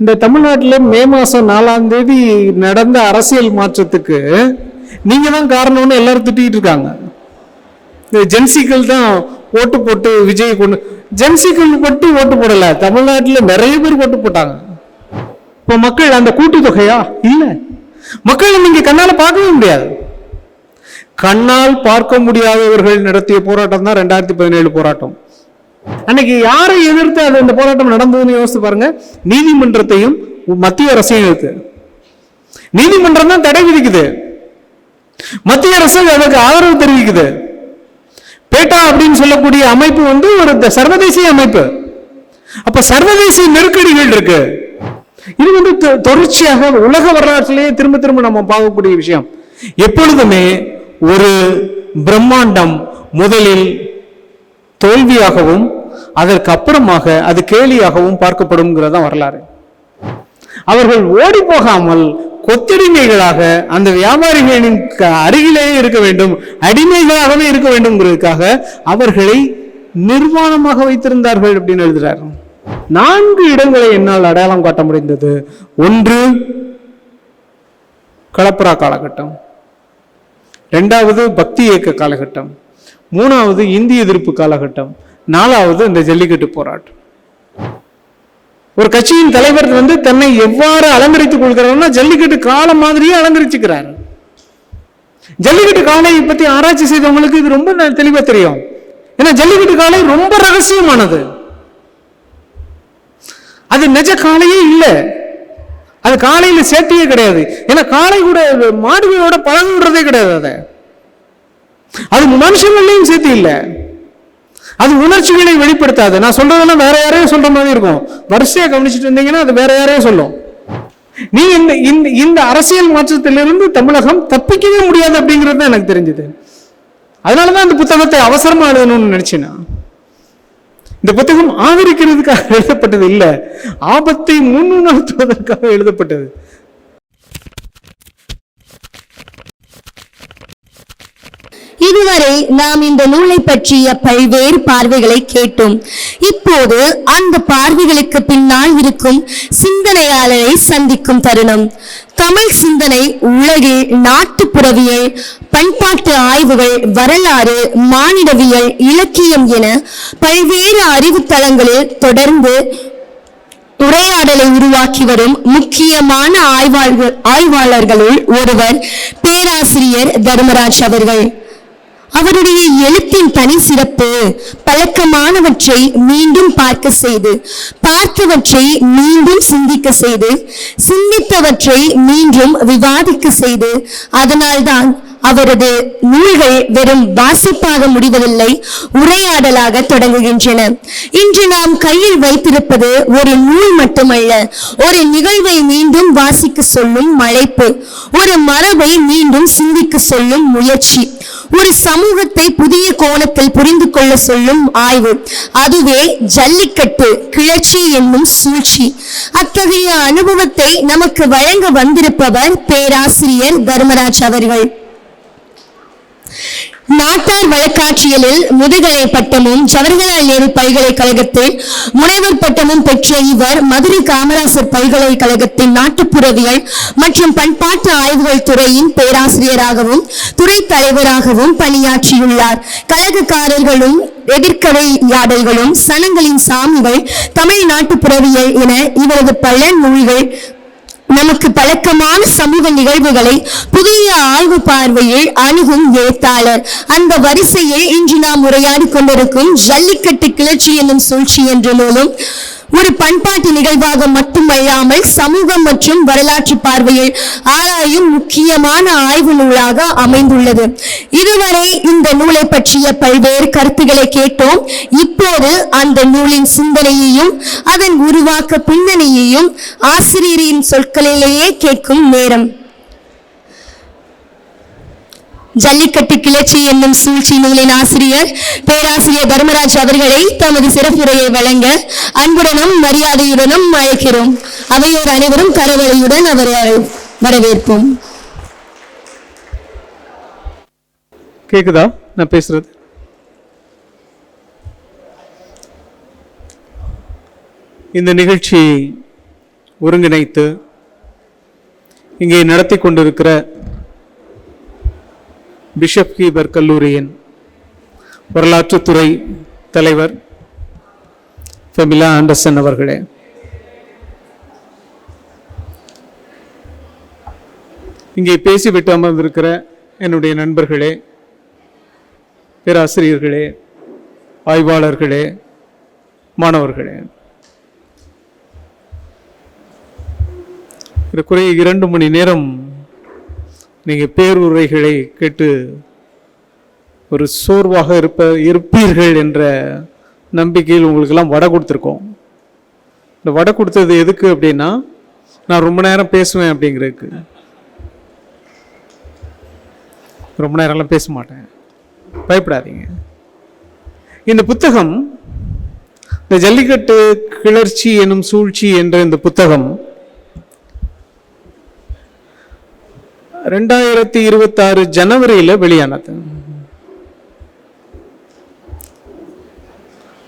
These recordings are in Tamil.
இந்த தமிழ்நாட்டில் மே மாதம் 4ஆம் தேதி நடந்த அரசியல் மாற்றத்துக்கு நீங்க தான் காரணம்னு எல்லாரும் திட்டிட்டு இருக்காங்க. இந்த ஜென்சிக்கள் தான் ஓட்டு போட்டு விஜய் கொண்டு, ஜென்சிக்கள் போட்டு ஓட்டு போடல, தமிழ்நாட்டில் நிறைய பேர் ஓட்டு போட்டாங்க. இப்போ மக்கள் அந்த கூட்டு தொகையா இல்ல, மக்கள் நீங்க கண்ணால பார்க்கவே முடியாது. கண்ணால் பார்க்க முடியாதவர்கள் நடத்திய போராட்டம் தான் 2017 போராட்டம். அன்னைக்கு யாரை எதிர்த்து அது இந்த போராட்டம் நடந்ததுன்னு யோசித்து பாருங்க. நீதிமன்றத்தையும் மத்திய அரசையும் எதிர்த்து. நீதிமன்றம் தான் தடை விதிக்குது, மத்திய அரசு அதற்கு ஆதரவு தெரிவிக்குது. பேட்டா அப்படின்னு சொல்லக்கூடிய அமைப்பு ஒரு சர்வதேச அமைப்பு. அப்ப சர்வதேச நெருக்கடிகள் இருக்கு. இது தொடர்ச்சியாக உலக வரலாற்றிலேயே திரும்ப திரும்ப நம்ம பார்க்கக்கூடிய விஷயம். எப்பொழுதுமே ஒரு பிரம்மாண்டம் முதலில் தோல்வியாகவும் அதற்கு அப்புறமாக அது கேலியாகவும் பார்க்கப்படும் வரலாறு. அவர்கள் ஓடி போகாமல் கொத்தடிமைகளாக அந்த வியாபாரிகளின் அருகிலேயே இருக்க வேண்டும், அடிமைகளாகவே இருக்க வேண்டும்ங்கிறதுக்காக அவர்களை நிர்வாணமாக வைத்திருந்தார்கள் அப்படின்னு எழுதுறார். 4 இடங்களை என்னால் அடையாளம் காட்ட முடிந்தது. 1 கலப்பரா காலகட்டம், 2வது பக்தி இயக்க காலகட்டம், 3வது இந்திய எதிர்ப்பு காலகட்டம், 4வது இந்த ஜல்லிக்கட்டு போராட்டம். ஒரு கட்சியின் தலைவர் தன்னை எவ்வாறு அலங்கரித்துக் கொள்கிறார்னா ஜல்லிக்கட்டு காலம் மாதிரியே அலங்கரிச்சுக்கிறார். ஜல்லிக்கட்டு காளையை பத்தி ஆராய்ச்சி செய்தவங்களுக்கு இது ரொம்ப தெளிவா தெரியும். ஏன்னா ஜல்லிக்கட்டு காளை ரொம்ப ரகசியமானது. அது நிஜ காளையே இல்லை, அது காளையில சேர்த்தியே கிடையாது. ஏன்னா காளை கூட மாடுகளோட பழகுன்றதே கிடையாது. அது மனுஷங்களையும் சேர்த்து இல்லை, அது உணர்ச்சிகளை வெளிப்படுத்தாது. நான் சொல்றதெல்லாம் வேற யாரையும் சொல்ற மாதிரி இருக்கும். வரிசையா கவனிச்சுட்டு இருந்தீங்கன்னா அது வேற யாரையும் சொல்லும். நீ இந்த அரசியல் மாற்றத்திலிருந்து தமிழகம் தப்பிக்கவே முடியாது அப்படிங்கிறது தான் எனக்கு தெரிஞ்சது. அதனாலதான் இந்த புத்தகத்தை அவசரமா எழுதணும்னு நினைச்சேன். இந்த புத்தகம் ஆதரிக்கிறதுக்காக எழுதப்பட்டது இல்லை, ஆபத்தை முன்னுணர்த்துவதற்காக எழுதப்பட்டது. இதுவரை நாம் இந்த நூலை பற்றிய பல்வேறு பார்வைகளை கேட்டோம். இப்போது அந்த பார்வைகளுக்கு பின்னால் இருக்கும் சிந்தனையாளரை சந்திக்கும் தருணம். தமிழ் சிந்தனை உலகில் நாட்டுப்புறவியல், பண்பாட்டு ஆய்வுகள், வரலாறு, மானிடவியல், இலக்கியம் என பல்வேறு அறிவுத்தளங்களில் தொடர்ந்து உரையாடலை உருவாக்கி வரும் முக்கியமான ஆய்வாளர்களுள் ஒருவர் பேராசிரியர் தர்மராஜ் அவர்கள். அவருடைய எழுத்தின் தனி சிறப்பு பழக்கமானவற்றை மீண்டும் பார்க்க செய்து, பார்த்தவற்றை மீண்டும் சிந்திக்க செய்து, சிந்தித்தவற்றை மீண்டும் விவாதிக்க செய்து, அதனால்தான் அவரது நூல்கள் வெறும் வாசிப்பாக முடிவதில்லை, உரையாடலாக தொடங்குகின்றன. இன்று நாம் கையில் வைத்திருப்பது ஒரு நூல் மட்டுமல்ல, ஒரு நிகழ்வை மீண்டும் வாசிக்க சொல்லும் மலைப்பு, ஒரு மரபை மீண்டும் சிந்திக்க சொல்லும் முயற்சி, ஒரு சமூகத்தை புதிய கோணத்தில் புரிந்து கொள்ள சொல்லும் ஆய்வு. அதுவே ஜல்லிக்கட்டு கிளர்ச்சி என்னும் சூழ்ச்சி. அத்தகைய அனுபவத்தை நமக்கு வழங்க வந்திருப்பவர் பேராசிரியர் தர்மராஜ் அவர்கள். நாட்டார் வழக்காட்சியலில் முதுகலை பட்டமும் ஜவஹர்லால் நேரு பல்கலைக்கழகத்தில் முனைவர் பட்டமும் பெற்ற இவர் மதுரை காமராசர் பல்கலைக்கழகத்தின் நாட்டுப்புறவியல் மற்றும் பண்பாட்டு ஆய்வுகள் துறையின் பேராசிரியராகவும் துறை தலைவராகவும் பணியாற்றியுள்ளார். கழகக்காரர்களும் எதிர்கதையாடல்களும், சனங்களின் சாமிகள், தமிழ் நாட்டுப்புறவியல் என இவரது பல நூல்கள் நமக்கு பழக்கமான சமூக நிகழ்வுகளை புதிய ஆய்வு பார்வையில் அணுகும் எழுத்தாளர். அந்த வரிசையில் இன்று நாம் உரையாடி கொண்டிருக்கும் ஜல்லிக்கட்டு கிளர்ச்சி என்னும் சூழ்ச்சி என்ற நூலும் ஒரு பண்பாட்டு நிகழ்வாக மட்டுமல்லாமல் சமூகம் மற்றும் வரலாற்று பார்வையில் ஆராயும் முக்கியமான ஆய்வு நூலாக அமைந்துள்ளது. இதுவரை இந்த நூலை பற்றிய பல்வேறு கருத்துக்களை கேட்டோம். இப்போது அந்த நூலின் சிந்தனையையும் அதன் உருவாக்க பின்னணியையும் ஆசிரியரின் சொற்களிலேயே கேட்கும் நேரம். ஜல்லிக்கட்டு கிளர்ச்சி என்னும் சூழ்ச்சி நூலின் ஆசிரியர் பேராசிரியர் தர்மராஜ் அவர்களை தமது சிறப்புரையை வழங்க அன்புடனும் மரியாதையுடனும் அழைக்கிறோம். அவையோர் அனைவரும் கரவொலியுடன் அவரை வரவேற்போம். கேக்குதா நான் பேசுறது? இந்த நிகழ்ச்சி ஒருங்கிணைத்து இங்கே நடத்தி கொண்டிருக்கிற பிஷப் ஹீபர் கல்லூரியின் வரலாற்றுத்துறை தலைவர் ஃபெமிலா ஆண்டர்சன் அவர்களே, இங்கே பேசிவிட்டு அமர்ந்திருக்கிற என்னுடைய நண்பர்களே, பேராசிரியர்களே, ஆய்வாளர்களே, மாணவர்களே, குறைய 2 மணி நேரம் நீங்கள் பேருரைகளை கேட்டு ஒரு சோர்வாக இருப்பீர்கள் என்ற நம்பிக்கையில் உங்களுக்கெல்லாம் வடை கொடுத்துருக்கோம். இந்த வடை கொடுத்தது எதுக்கு அப்படின்னா, நான் ரொம்ப நேரம் பேசுவேன் அப்படிங்கிறதுக்கு. ரொம்ப நேரம்லாம் பேச மாட்டேன், பயப்படாதீங்க. இந்த புத்தகம், இந்த ஜல்லிக்கட்டு கிளர்ச்சி எனும் சூழ்ச்சி என்ற இந்த புத்தகம் 2026 ஜனவரியில் வெளியானது.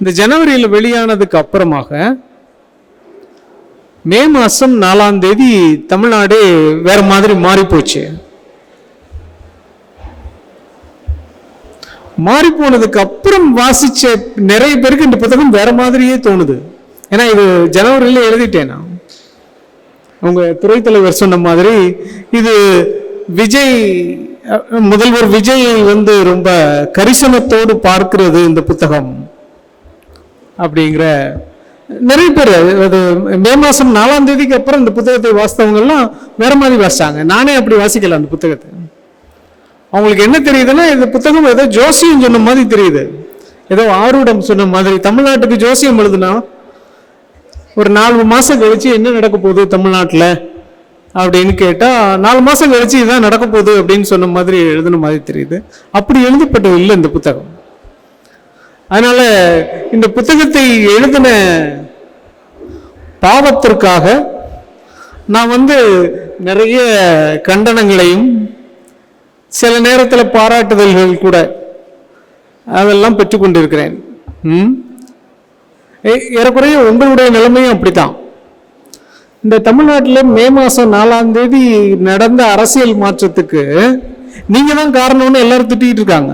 இந்த ஜனவரியில் வெளியானதுக்கு அப்புறமாக மே மாதம் 4ஆம் தேதி தமிழ்நாடு வேற மாதிரி மாறி போச்சு. மாறி போனதுக்கு அப்புறம் வாசிச்ச நிறைய பேருக்கு இந்த புத்தகம் வேற மாதிரியே தோணுது. ஏன்னா இது ஜனவரியில எழுதிட்டேன் நான். உங்க துறை தலைவர் சொன்ன மாதிரி இது முதல்வர் விஜய் ரொம்ப கரிசனத்தோடு பார்க்கிறது இந்த புத்தகம் அப்படிங்கிற நிறைய பேர். அது மே மாதம் 4ஆம் தேதிக்கு அப்புறம் இந்த புத்தகத்தை வாசித்தவங்கெல்லாம் வேற மாதிரி வாசிச்சாங்க. நானே அப்படி வாசிக்கல அந்த புத்தகத்தை. அவங்களுக்கு என்ன தெரியுதுன்னா, இந்த புத்தகம் ஏதோ ஜோசியம் சொன்ன மாதிரி தெரியுது, ஏதோ ஆரூடம் சொன்ன மாதிரி. தமிழ்நாட்டுக்கு ஜோசியம் எழுதுனா ஒரு 4 மாதம் கழிச்சு என்ன நடக்க போகுது தமிழ்நாட்டில் அப்படின்னு கேட்டால் 4 மாதம் கழிச்சு இதான் நடக்க போகுது அப்படின்னு சொன்ன மாதிரி எழுதுன மாதிரி தெரியுது. அப்படி எழுதப்பட்டது இல்லை இந்த புத்தகம். அதனால இந்த புத்தகத்தை எழுதின பாவத்திற்காக நான் நிறைய கண்டனங்களையும் சில நேரத்தில் பாராட்டுதல்கள் கூட அதெல்லாம் பெற்றுக்கொண்டிருக்கிறேன். ஏறக்குறைய உங்களுடைய நிலைமையும் அப்படித்தான். இந்த தமிழ்நாட்டில் மே மாதம் 4ஆம் தேதி நடந்த அரசியல் மாற்றத்துக்கு நீங்க தான் காரணம்னு எல்லாரும் திட்டிட்டு இருக்காங்க.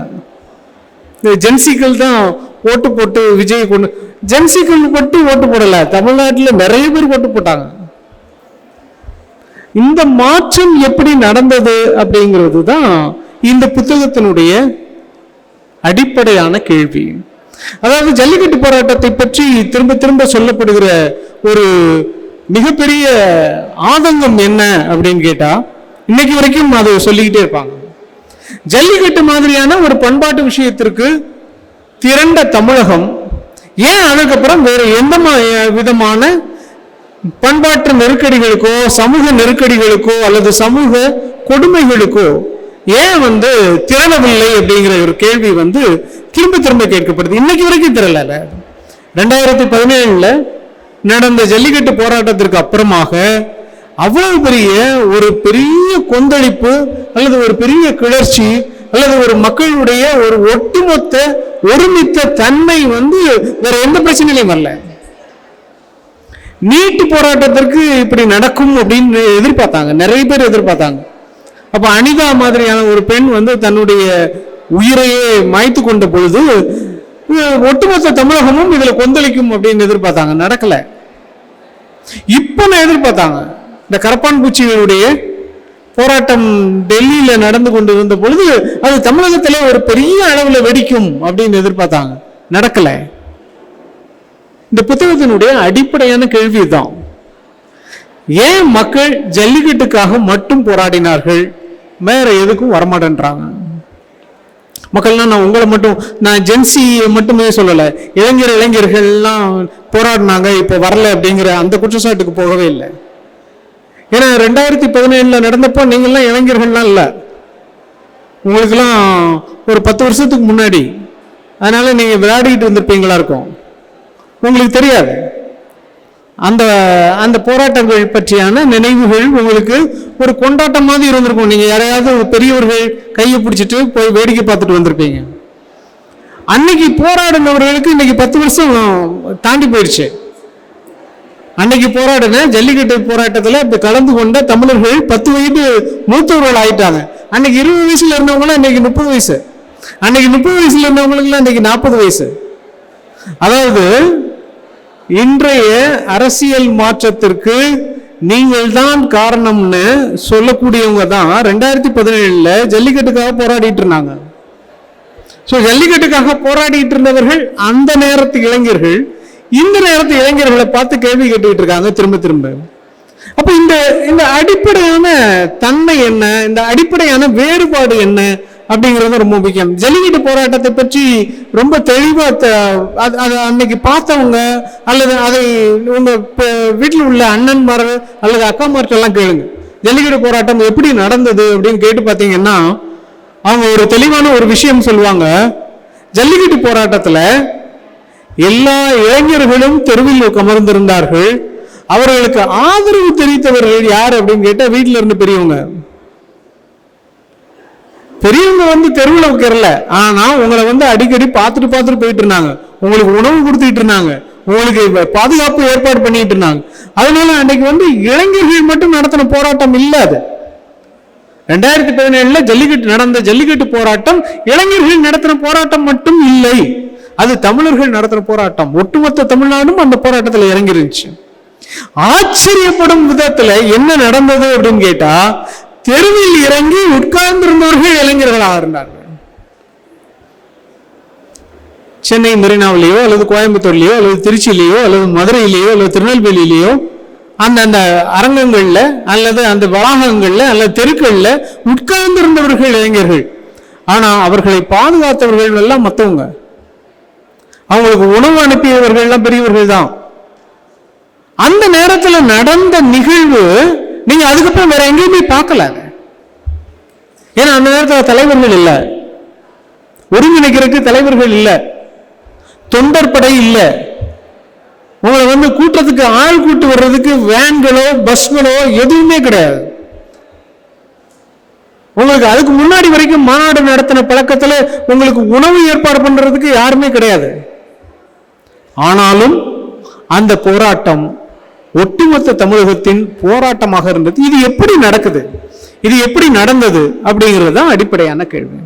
இந்த ஜென்சிக்கள் தான் ஓட்டு போட்டு விஜய் கொண்டு, ஜென்சிக்கள் மட்டும் ஓட்டு போடல, தமிழ்நாட்டில் நிறைய பேர் ஓட்டு போட்டாங்க. இந்த மாற்றம் எப்படி நடந்தது அப்படிங்கிறது தான் இந்த புத்தகத்தினுடைய அடிப்படையான கேள்வி. அதாவது ஜல்லிக்கட்டு போராட்டத்தை பற்றி திரும்ப திரும்ப சொல்லப்படுகிற ஒரு மிகப்பெரிய ஆதங்கம் என்ன அப்படின்னு கேட்டா, இன்னைக்கு வரைக்கும் அதை சொல்லிக்கிட்டே இருப்பாங்க. ஜல்லிக்கட்டு மாதிரியான ஒரு பண்பாட்டு விஷயத்திற்கு திரண்ட தமிழகம் ஏன் அதுக்கப்புறம் வேற எந்த விதமான பண்பாட்டு நெருக்கடிகளுக்கோ சமூக நெருக்கடிகளுக்கோ அல்லது சமூக கொடுமைகளுக்கோ ஏன் திரளவில்லை அப்படிங்கிற ஒரு கேள்வி திரும்ப திரும்ப கேட்கப்படுது. இன்னைக்கு வரைக்கும் திரளல. 2017 நடந்த ஜல்லிக்கட்டு போராட்டத்திற்கு அப்புறமாக அவ்வளவு பெரிய கொந்தளிப்பு அல்லது ஒரு பெரிய கிளர்ச்சி அல்லது ஒரு மக்களுடைய ஒரு ஒட்டுமொத்த ஒருமித்த தன்மை வேற எந்த பிரச்சனையிலையும் வரல. நீட்டு போராட்டத்திற்கு இப்படி நடக்கும் அப்படின்னு எதிர்பார்த்தாங்க, நிறைய பேர் எதிர்பார்த்தாங்க. அப்ப அனிதா மாதிரியான ஒரு பெண் தன்னுடைய உயிரையே மாய்த்து கொண்ட பொழுது ஒட்டுமொத்த தமிழகமும் இதுல கொந்தளிக்கும் அப்படின்னு எதிர்பார்த்தாங்க, நடக்கல. இப்ப எதிர்பார்த்தாங்க. இந்த கரப்பான் பூச்சிகளுடைய போராட்டம் டெல்லியில நடந்து கொண்டு இருந்த பொழுது அது தமிழகத்திலே ஒரு பெரிய அளவுல வெடிக்கும் அப்படின்னு எதிர்பார்த்தாங்க, நடக்கல. இந்த புத்தகத்தினுடைய அடிப்படையான கேள்விதான், ஏன் மக்கள் ஜல்லிக்கட்டுக்காக மட்டும் போராடினார்கள், வேற எதுக்கும் வரமாட்டேன்றாங்க. மக்கள்லாம் நான் உங்களை மட்டும், நான் ஜென்சி மட்டுமே சொல்லல, இளைஞர்கள்லாம் போராடினாங்க இப்ப வரல அப்படிங்கிற அந்த குற்றச்சாட்டுக்கு போகவே இல்லை. ஏன்னா 2017 நடந்தப்போ நீங்கள்லாம் இளைஞர்கள்லாம் இல்லை, உங்களுக்கெல்லாம் ஒரு 10 வருஷத்துக்கு முன்னாடி. அதனால நீங்க விளையாடிக்கிட்டு இருந்திருப்பீங்களா இருக்கும், உங்களுக்கு தெரியாது. அந்த அந்த போராட்டங்கள் பற்றியான நினைவுகள் உங்களுக்கு ஒரு கொண்டாட்டம் மாதிரி இருந்திருக்கும். நீங்க யாரையாவது பெரியவர்கள் கையை பிடிச்சிட்டு போய் வேடிக்கை பார்த்துட்டு வந்திருப்பீங்க. அன்னைக்கு போராடினவர்களுக்கு இன்னைக்கு 10 வருஷம் தாண்டி போயிடுச்சு. அன்னைக்கு போராடின ஜல்லிக்கட்டு போராட்டத்துல இப்ப கலந்து கொண்ட தமிழர்கள் 10 வயது மூத்தவர்கள் ஆயிட்டாங்க. அன்னைக்கு 20 வயசுல இருந்தவங்களும் இன்னைக்கு 30 வயசு, அன்னைக்கு 30 வயசுல இருந்தவங்களுக்கு இன்னைக்கு 40 வயசு. அதாவது இன்றைய அரசியல் மாற்றத்திற்கு நீங்கள் தான் காரணம்னு சொல்லக்கூடியவங்க தான் 2017 ஜல்லிக்கட்டுக்காக போராடிட்டு இருந்தாங்க. ஜல்லிக்கட்டுக்காக போராடிட்டு இருந்தவர்கள் அந்த நேரத்து இளைஞர்கள் இந்த நேரத்து இளைஞர்களை பார்த்து கேள்வி கேட்டுக்கிட்டு இருக்காங்க திரும்ப திரும்ப. அப்ப இந்த அடிப்படையான தன்மை என்ன, இந்த அடிப்படையான வேறுபாடு என்ன அப்படிங்கிறது ரொம்ப முக்கியம். ஜல்லிக்கட்டு போராட்டத்தை பற்றி ரொம்ப தெளிவா அன்னைக்கு பார்த்தவங்க அல்லது அதை உங்க வீட்டில் உள்ள அண்ணன்மார் அல்லது அக்காமார்ட்டெல்லாம் கேளுங்க, ஜல்லிக்கட்டு போராட்டம் எப்படி நடந்தது அப்படின்னு கேட்டு பார்த்தீங்கன்னா அவங்க ஒரு தெளிவான ஒரு விஷயம் சொல்லுவாங்க. ஜல்லிக்கட்டு போராட்டத்துல எல்லா இளைஞர்களும் தெருவில் அமர்ந்திருந்தார்கள். அவர்களுக்கு ஆதரவு தெரிவித்தவர்கள் யார் அப்படின்னு கேட்டா வீட்டில இருந்து பெரியவங்க வந்து தெருவில் உட்கரல, ஆனா உங்களை வந்து அடிக்கடி பார்த்துட்டு போயிட்டு இருந்தாங்க, உங்களுக்கு உணவு கொடுத்துட்டு இருந்தாங்க, உங்களுக்கு பாதுகாப்பு ஏற்பாடு பண்ணிட்டு இருந்தாங்க. அதனால அன்னைக்கு வந்து இளைஞர்கள் மட்டும் நடத்தின போராட்டம் இல்ல. அது 2017 ஜல்லிக்கட்டு நடந்த ஜல்லிக்கட்டு போராட்டம் இளைஞர்கள் நடத்தின போராட்டம் மட்டும் இல்லை, அது தமிழர்கள் நடத்தின போராட்டம். ஒட்டுமொத்த தமிழ்நாடும் அந்த போராட்டத்தில் இறங்கிருந்துச்சு. ஆச்சரியப்படும் விதத்துல என்ன நடந்தது அப்படின்னு கேட்டா தெருவில் இறங்கி உட்கார்ந்திருந்தவர்கள் இளைஞர்களாக இருந்தார்கள். சென்னை மெரினாவிலேயோ அல்லது கோயம்புத்தூர்லயோ அல்லது திருச்சியிலேயோ அல்லது மதுரையிலேயோ அல்லது திருநெல்வேலியிலேயோ அந்த அரங்கங்கள்ல அல்லது அந்த வளாகங்கள்ல அல்லது தெருக்கள்ல உட்கார்ந்திருந்தவர்கள் இளைஞர்கள். ஆனா அவர்களை பாதுகாத்தவர்கள் எல்லாம் மத்தவங்க, அவங்களுக்கு உணவு அனுப்பியவர்கள் எல்லாம் பெரியவர்கள் தான். அந்த நேரத்தில் நடந்த நிகழ்வு நீங்க அதுக்கப்புறம் வேற எங்கேயுமே பார்க்கல. ஏன்னா அந்த நேரத்தில் தலைவர்கள் இல்ல, ஒருங்கிணைக்கிறதுக்கு தலைவர்கள் இல்ல, தொண்டற்படை இல்ல, உங்களை வந்து கூட்டத்துக்கு ஆள் கூட்டு வர்றதுக்கு வேன்களோ பஸ்களோ எதுவுமே கிடையாது. உங்களுக்கு அதுக்கு முன்னாடி வரைக்கும் மாநாடு நடத்தின பழக்கத்துல உங்களுக்கு உணவு ஏற்பாடு பண்றதுக்கு யாருமே கிடையாது. ஆனாலும் அந்த போராட்டம் ஒட்டுமொத்த தமிழகத்தின் போராட்டமாக இருந்தது. இது எப்படி நடக்குது, இது எப்படி நடந்தது அப்படிங்கிறது தான் அடிப்படையான கேள்வி.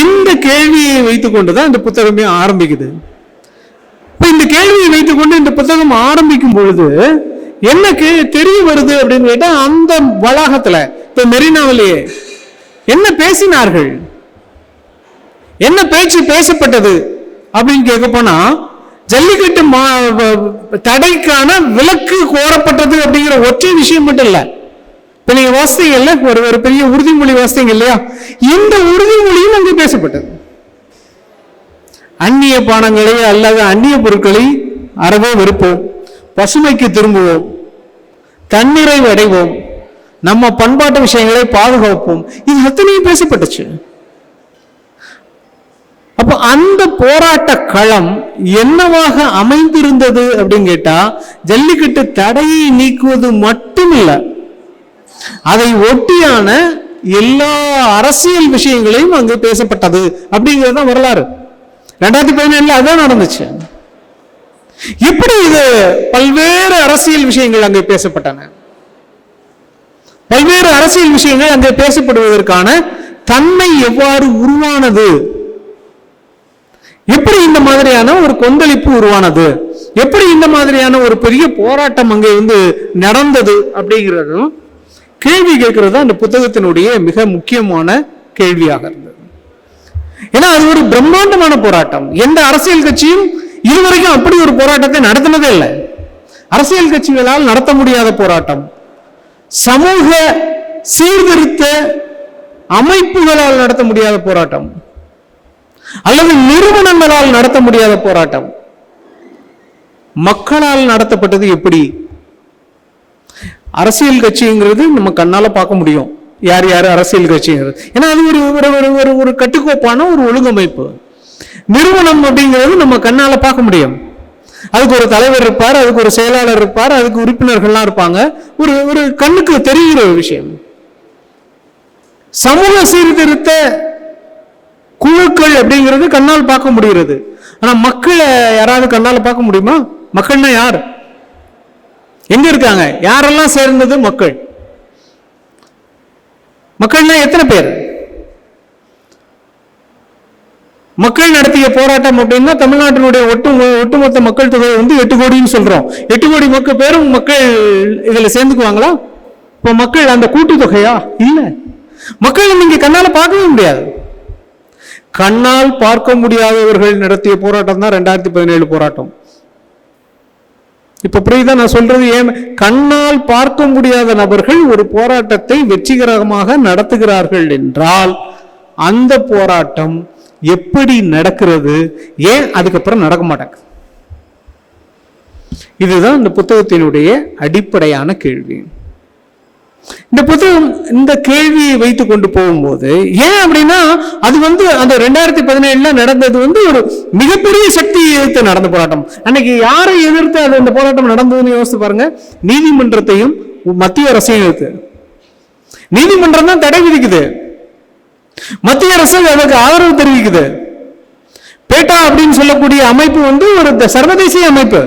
இந்த கேள்வியை வைத்துக் கொண்டுதான் இந்த புத்தகமே ஆரம்பிக்குது. இப்ப இந்த கேள்வியை வைத்துக் கொண்டு இந்த புத்தகம் ஆரம்பிக்கும் பொழுது என்ன தெரிய வருது அப்படின்னு கேட்டா அந்த வளாகத்துல இப்ப மெரினாவிலேயே என்ன பேசினார்கள், என்ன பேச்சு பேசப்பட்டது அப்படின்னு கேட்க போனா ஜல்லிக்கட்டு தடைக்கான விலக்கு கோரப்பட்டது அப்படிங்கிற ஒற்றை விஷயம் மட்டும் இல்ல. இப்ப நீங்க வாசித்தீங்கல்ல, ஒரு பெரிய உறுதிமொழி வாசித்தீங்க இல்லையா, இந்த உறுதிமொழியும் அங்கே பேசப்பட்டது. அந்நிய பானங்களை அல்லது அந்நிய பொருட்களை அறவே வெறுப்போம், பசுமைக்கு திரும்புவோம், தன்னிறைவு அடைவோம், நம்ம பண்பாட்டு விஷயங்களை பாதுகாப்போம், இது அத்தனையும் பேசப்பட்டுச்சு. அப்ப அந்த போராட்ட களம் என்னவாக அமைந்திருந்தது அப்படின்னு கேட்டா ஜல்லிக்கட்டு தடையை நீக்குவது மட்டும் இல்ல, அதை ஒட்டியான எல்லா அரசியல் விஷயங்களையும் அங்கு பேசப்பட்டது அப்படிங்கிறது வரலாறு. 2017 அதான் நடந்துச்சு. இப்படி இது பல்வேறு அரசியல் விஷயங்கள் அங்கே பேசப்பட்டன. பல்வேறு அரசியல் விஷயங்கள் அங்கே பேசப்படுவதற்கான தன்மை எவ்வாறு உருவானது, எப்படி இந்த மாதிரியான ஒரு கொந்தளிப்பு உருவானது, எப்படி இந்த மாதிரியான ஒரு பெரிய போராட்டம் அங்கே வந்து நடந்தது அப்படிங்கிறதும் கேள்வி கேட்கிறது அந்த புத்தகத்தினுடைய மிக முக்கியமான கேள்வியாக இருந்தது. ஏன்னா அது ஒரு பிரம்மாண்டமான போராட்டம். எந்த அரசியல் கட்சியும் இதுவரைக்கும் அப்படி ஒரு போராட்டத்தை நடத்தினதே இல்லை. அரசியல் கட்சிகளால் நடத்த முடியாத போராட்டம், சமூக சீர்திருத்த அமைப்புகளால் நடத்த முடியாத போராட்டம், அல்லது நிறுவனங்களால் நடத்த முடியாத போராட்டம் மக்களால் நடத்தப்பட்டது. எப்படி அரசியல் கட்சிங்கிறது நம்ம கண்ணால பார்க்க முடியும், யார் யார் அரசியல் கட்சிங்கிறது, ஏன்னா அது ஒரு கட்டுக்கோப்பான ஒரு ஒழுங்கமைப்பு. நிறுவனம் அப்படிங்கிறது நம்ம கண்ணால பார்க்க முடியும், அதுக்கு ஒரு தலைவர் இருப்பார், அதுக்கு ஒரு செயலாளர் இருப்பார், அதுக்கு உறுப்பினர்கள்லாம் இருப்பாங்க, ஒரு கண்ணுக்கு தெரிகிற ஒரு விஷயம். சமூக சீர்திருத்த குழுக்கள் அப்படிங்கிறது கண்ணால் பார்க்க முடிகிறது. ஆனா மக்களை யாராவது கண்ணால் பார்க்க முடியுமா? மக்கள்னா யார்? எங்க இருக்காங்க? யாரெல்லாம் சேர்ந்தது? மக்கள். மக்கள்னா எத்தனை பேர்? மக்கள் நடத்திய போராட்டம் அப்படின்னா தமிழ்நாட்டினுடைய ஒட்டுமொத்த மக்கள் தொகை 8 கோடின்னு சொல்றோம். 8 கோடி பேரும் மக்கள் இதுல சேர்ந்துக்குவாங்களா? இப்ப மக்கள் அந்த கூட்டு தொகையா? இல்ல. மக்கள் நீங்க கண்ணால பார்க்கவே முடியாது. கண்ணால் பார்க்க முடியாதவர்கள் நடத்திய போராட்டம் தான் 2017 போராட்டம். இப்ப புரியுதா நான் சொல்றது? ஏன் கண்ணால் பார்க்க முடியாத நபர்கள் ஒரு போராட்டத்தை வெற்றிகரமாக நடத்துகிறார்கள் என்றால் அந்த போராட்டம் எப்படி நடக்கிறது? ஏன் அதுக்கப்புறம் நடக்க மாட்டாங்க? இதுதான் இந்த புத்தகத்தினுடைய அடிப்படையான கேள்வி. இந்த புத்தகம் இந்த கேள்வியை வைத்துக் கொண்டு போகும்போது ஏன் அப்படின்னா அது அந்த 2017 நடந்தது ஒரு மிகப்பெரிய சக்தியை எதிர்த்து நடந்த போராட்டம். அன்னைக்கு யாரை எதிர்த்து அது இந்த போராட்டம் நடந்ததுன்னு யோசித்து பாருங்க. நீதிமன்றத்தையும் மத்திய அரசையும் எதிர்த்து. நீதிமன்றம் தான் தடை விதிக்குது, மத்திய அரசு அதற்கு ஆதரவு தெரிவிக்குது. பேட்டா அப்படின்னு சொல்லக்கூடிய அமைப்பு ஒரு சர்வதேச அமைப்பு.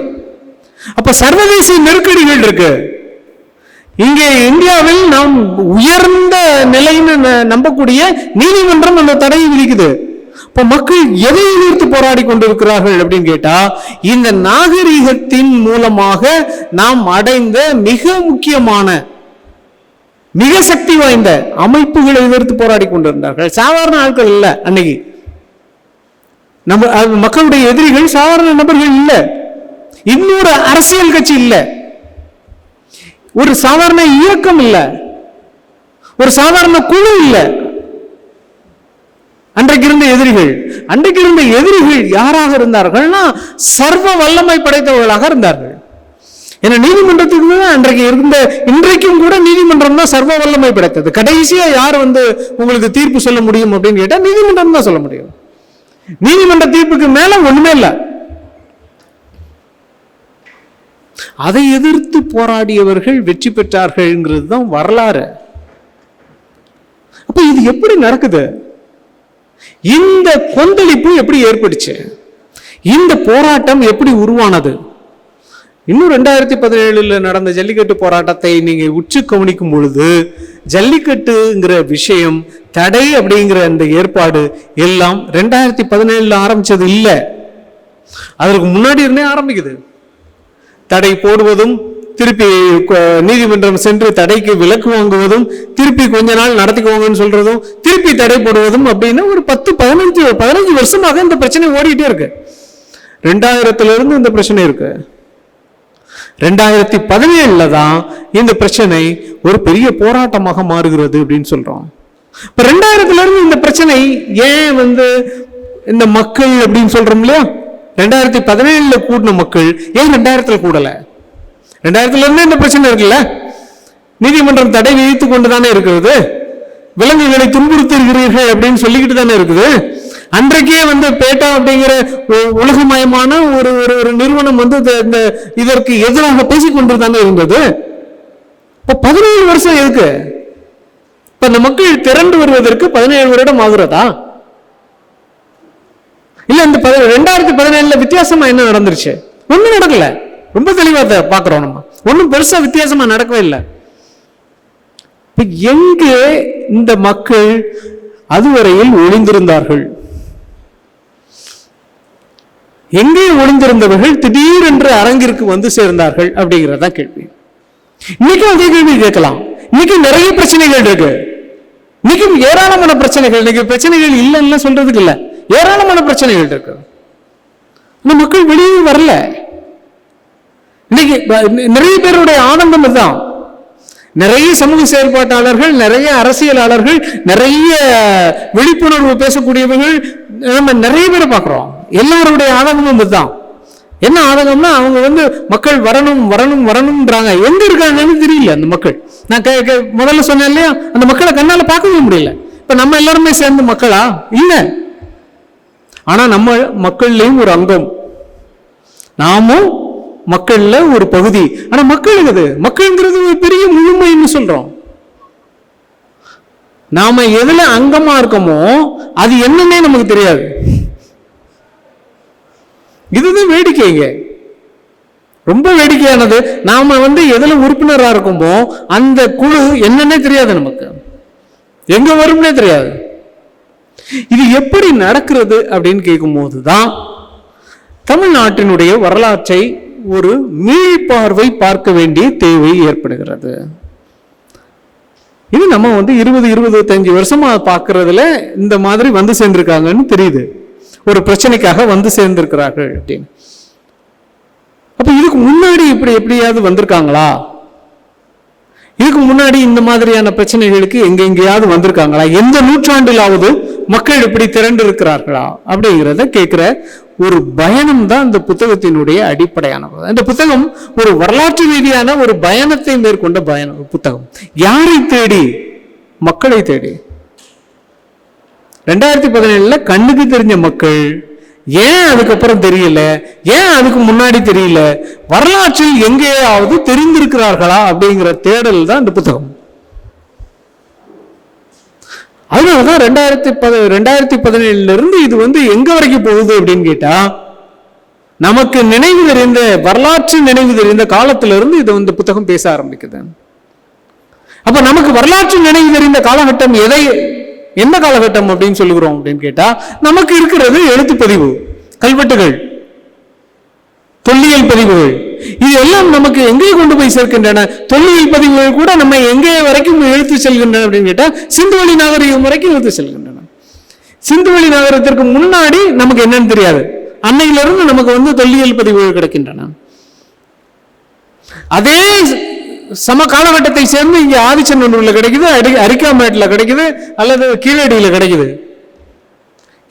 அப்ப சர்வதேச நெருக்கடிகள் இருக்கு. இங்கே இந்தியாவில் நாம் உயர்ந்த நிலைன்னு நம்பக்கூடிய நீதிமன்றம் அந்த தடையை விதிக்குது. இப்ப மக்கள் எதை எதிர்த்து போராடி கொண்டிருக்கிறார்கள் அப்படின்னு கேட்டா, இந்த நாகரிகத்தின் மூலமாக நாம் அடைந்த மிக முக்கியமான மிக சக்தி வாய்ந்த அமைப்புகளை எதிர்த்து போராடி கொண்டிருந்தார்கள். சாதாரண ஆட்கள் இல்ல. அன்னைக்கு நம்ம மக்களுடைய எதிரிகள் சாதாரண நபர்கள் இல்ல, இன்னொரு அரசியல் கட்சி இல்ல, ஒரு சாதாரண இயக்கம் இல்ல, ஒரு சாதாரண குழு இல்ல. அன்றைக்கு இருந்த எதிரிகள் யாராக இருந்தார்கள்னா சர்வ வல்லமை படைத்தவர்களாக இருந்தார்கள். ஏன்னா நீதிமன்றத்துக்கு அன்றைக்கு இன்றைக்கும் கூட நீதிமன்றம் தான் சர்வ வல்லமை படைத்தது. கடைசியா யார் உங்களுக்கு தீர்ப்பு சொல்ல முடியும் அப்படின்னு கேட்டா நீதிமன்றம் தான் சொல்ல முடியும். நீதிமன்ற தீர்ப்புக்கு மேல ஒண்ணுமே இல்லை. அதை எதிர்த்து போராடியவர்கள் வெற்றி பெற்றார்கள் தான் வரலாறு. அப்ப இது எப்படி நடக்குது? இந்த கொந்தளிப்பு எப்படி ஏற்படுச்சு? இந்த போராட்டம் எப்படி உருவானது? இன்னும் 2017 நடந்த ஜல்லிக்கட்டு போராட்டத்தை நீங்க உற்று கவனிக்கும் பொழுது ஜல்லிக்கட்டுங்கிற விஷயம், தடை அப்படிங்கிற அந்த ஏற்பாடு எல்லாம் 2017 ஆரம்பிச்சது இல்ல, அதற்கு முன்னாடி இருந்தே ஆரம்பிக்குது. தடை போடுவதும், திருப்பி நீதிமன்றம் சென்று தடைக்கு விலக்கு வாங்குவதும், திருப்பி கொஞ்ச நாள் நடத்திக்குவாங்கன்னு சொல்றதும், திருப்பி தடை போடுவதும் அப்படின்னு ஒரு 10-15 வருஷமாக இந்த பிரச்சனை ஓடிட்டே இருக்கு. 2000 இந்த பிரச்சனை இருக்கு. 2017 தான் இந்த பிரச்சனை ஒரு பெரிய போராட்டமாக மாறுகிறது அப்படின்னு சொல்றோம். இப்ப 2000 இந்த பிரச்சனை ஏன் இந்த மக்கள் அப்படின்னு சொல்றோம் இல்லையா, 2017 கூடின மக்கள் ஏன் 2000 கூடல? 2000 இந்த பிரச்சனை இருக்குல்ல, நீதிமன்றம் தடை விதித்துக் கொண்டுதானே இருக்கிறது, விலங்குகளை துன்புறுத்துகிறீர்கள் அப்படின்னு சொல்லிக்கிட்டு தானே இருக்குது. அன்றைக்கே பேட்டா அப்படிங்கிற உலகமயமான ஒரு நிறுவனம் இதற்கு எதிராக பேசிக்கொண்டு தானே இருந்தது. இப்ப 17 வருஷம் எதுக்கு? இப்ப இந்த மக்கள் திரண்டு வருவதற்கு 17 வருடம் ஆகுறதா? இல்ல இந்த 2017 வித்தியாசமா என்ன நடந்துருச்சு? ஒண்ணும் நடக்கல. ரொம்ப தெளிவா பாக்குறோம் நம்ம. ஒண்ணும் பெருசா வித்தியாசமா நடக்கவே இல்லை. எங்கே இந்த மக்கள் அதுவரையில் ஒளிந்திருந்தார்கள்? எங்கே ஒளிந்திருந்தவர்கள் திடீரென்று அரங்கிற்கு சேர்ந்தார்கள் அப்படிங்கிறதா கேள்வி. இன்னைக்கும் அதே கேள்வி கேட்கலாம். இன்னைக்கு நிறைய பிரச்சனைகள் இருக்கு, இன்னைக்கும் ஏராளமான பிரச்சனைகள். இன்னைக்கு பிரச்சனைகள் இல்லைன்னு சொல்றதுக்கு இல்ல, ஏராளமான பிரச்சனைகள் இருக்கு. இந்த மக்கள் வெளியே வரல. இன்னைக்கு நிறைய பேருடைய ஆனந்தம் இதுதான். நிறைய சமூக செயல்பாட்டாளர்கள், நிறைய அரசியலாளர்கள், நிறைய விழிப்புணர்வு பேசக்கூடியவர்கள் நம்ம நிறைய பேரை பார்க்கிறோம். எல்லாருடைய ஆதங்கமும் இதுதான். என்ன ஆதங்கம்னா அவங்க மக்கள் வரணும் வரணும் வரணும்ன்றாங்க. எங்க இருக்காங்கன்னு தெரியல அந்த மக்கள். நான் முதல்ல சொன்னேன் இல்லையா, அந்த மக்களை கண்ணால பார்க்கவே முடியல. இப்ப நம்ம எல்லாருமே சேர்ந்து மக்களா? இல்ல. ஆனா நம்ம மக்கள்லயும் ஒரு அங்கம், நாமும் மக்கள்ல ஒரு பகுதி. ஆனா மக்கள்ங்கிறது ஒரு பெரிய முழுமைன்னு சொல்றோம். நாம எதுல அங்கமா இருக்கோமோ அது என்னன்னே நமக்கு தெரியாது. இதுதான் வேடிக்கைங்க. ரொம்ப வேடிக்கையானது. நாம எதுல உறுப்பினரா இருக்கும்போ அந்த குழு என்னன்னே தெரியாது, நமக்கு எங்க வரும்னே தெரியாது. இது எப்படி நடக்கிறது அப்படின்னு கேட்கும் போதுதான் தமிழ்நாட்டினுடைய வரலாற்றை ஒரு மீள்பார்வை பார்க்க வேண்டிய தேவை ஏற்படுகிறது. இது நம்ம 20-25 வருஷமா பார்க்கறதுல இந்த மாதிரி சேர்ந்திருக்காங்கன்னு தெரியுது. ஒரு பிரச்சனைக்காக சேர்ந்திருக்கிறார்கள் அப்படின்னு. அப்ப இதுக்கு முன்னாடி இப்படி எப்படியாவது வந்திருக்காங்களா? இதுக்கு முன்னாடி இந்த மாதிரியான பிரச்சனைகளுக்கு எங்கெங்கேயாவது வந்திருக்காங்களா? எந்த நூற்றாண்டிலாவது மக்கள் இப்படி திரண்டு இருக்கிறார்களா அப்படிங்கிறத கேட்கிற ஒரு பயணம் தான் இந்த புத்தகத்தினுடைய அடிப்படையானது. இந்த புத்தகம் ஒரு வரலாற்று ரீதியான ஒரு பயணத்தை மேற்கொண்ட புத்தகம். யாரை தேடி? மக்களை தேடி. 2017 கண்ணுக்கு தெரிஞ்ச மக்கள் ஏன் அதுக்கப்புறம் தெரியல, ஏன் அதுக்கு முன்னாடி தெரியல, வரலாற்றில் எங்கேயாவது தெரிந்திருக்கிறார்களா அப்படிங்கிற தேடல் தான் இந்த புத்தகம். அதனாலதான் 2017 இருந்து இது எங்க வரைக்கும் போகுது அப்படின்னு கேட்டா, நமக்கு நினைவு தெரிந்த வரலாற்று நினைவு தெரிந்த காலத்திலிருந்து இது புத்தகம் பேச ஆரம்பிக்குது. அப்ப நமக்கு வரலாற்று நினைவு தெரிந்த காலகட்டம் எந்த காலகட்டம் அப்படின்னு சொல்லுகிறோம் அப்படின்னு கேட்டா, நமக்கு இருக்கிறது எழுத்துப்பதிவு, கல்வெட்டுகள், தொல்லியல் பதிவுகள். இது எல்லாம் நமக்கு எங்கே கொண்டு போய் சேர்க்கின்றன? தொல்லியல் பதிவுகள் கூட நம்ம எங்கே வரைக்கும் இழுத்து செல்கின்றன அப்படின்னு கேட்டா, சிந்துவெளி நாகரிகம் வரைக்கும் இழுத்து செல்கின்றன. சிந்துவெளி நாகரிகத்திற்கு முன்னாடி நமக்கு என்னன்னு தெரியாது. அன்னையிலிருந்து நமக்கு தொல்லியல் பதிவுகள் கிடைக்கின்றன. அதே சம காலகட்டத்தை சேர்ந்து இங்க ஆதிச்சநல்லூர்ல கிடைக்குது, அரிக்காமேட்ல கிடைக்குது, அல்லது கீழடியில கிடைக்குது.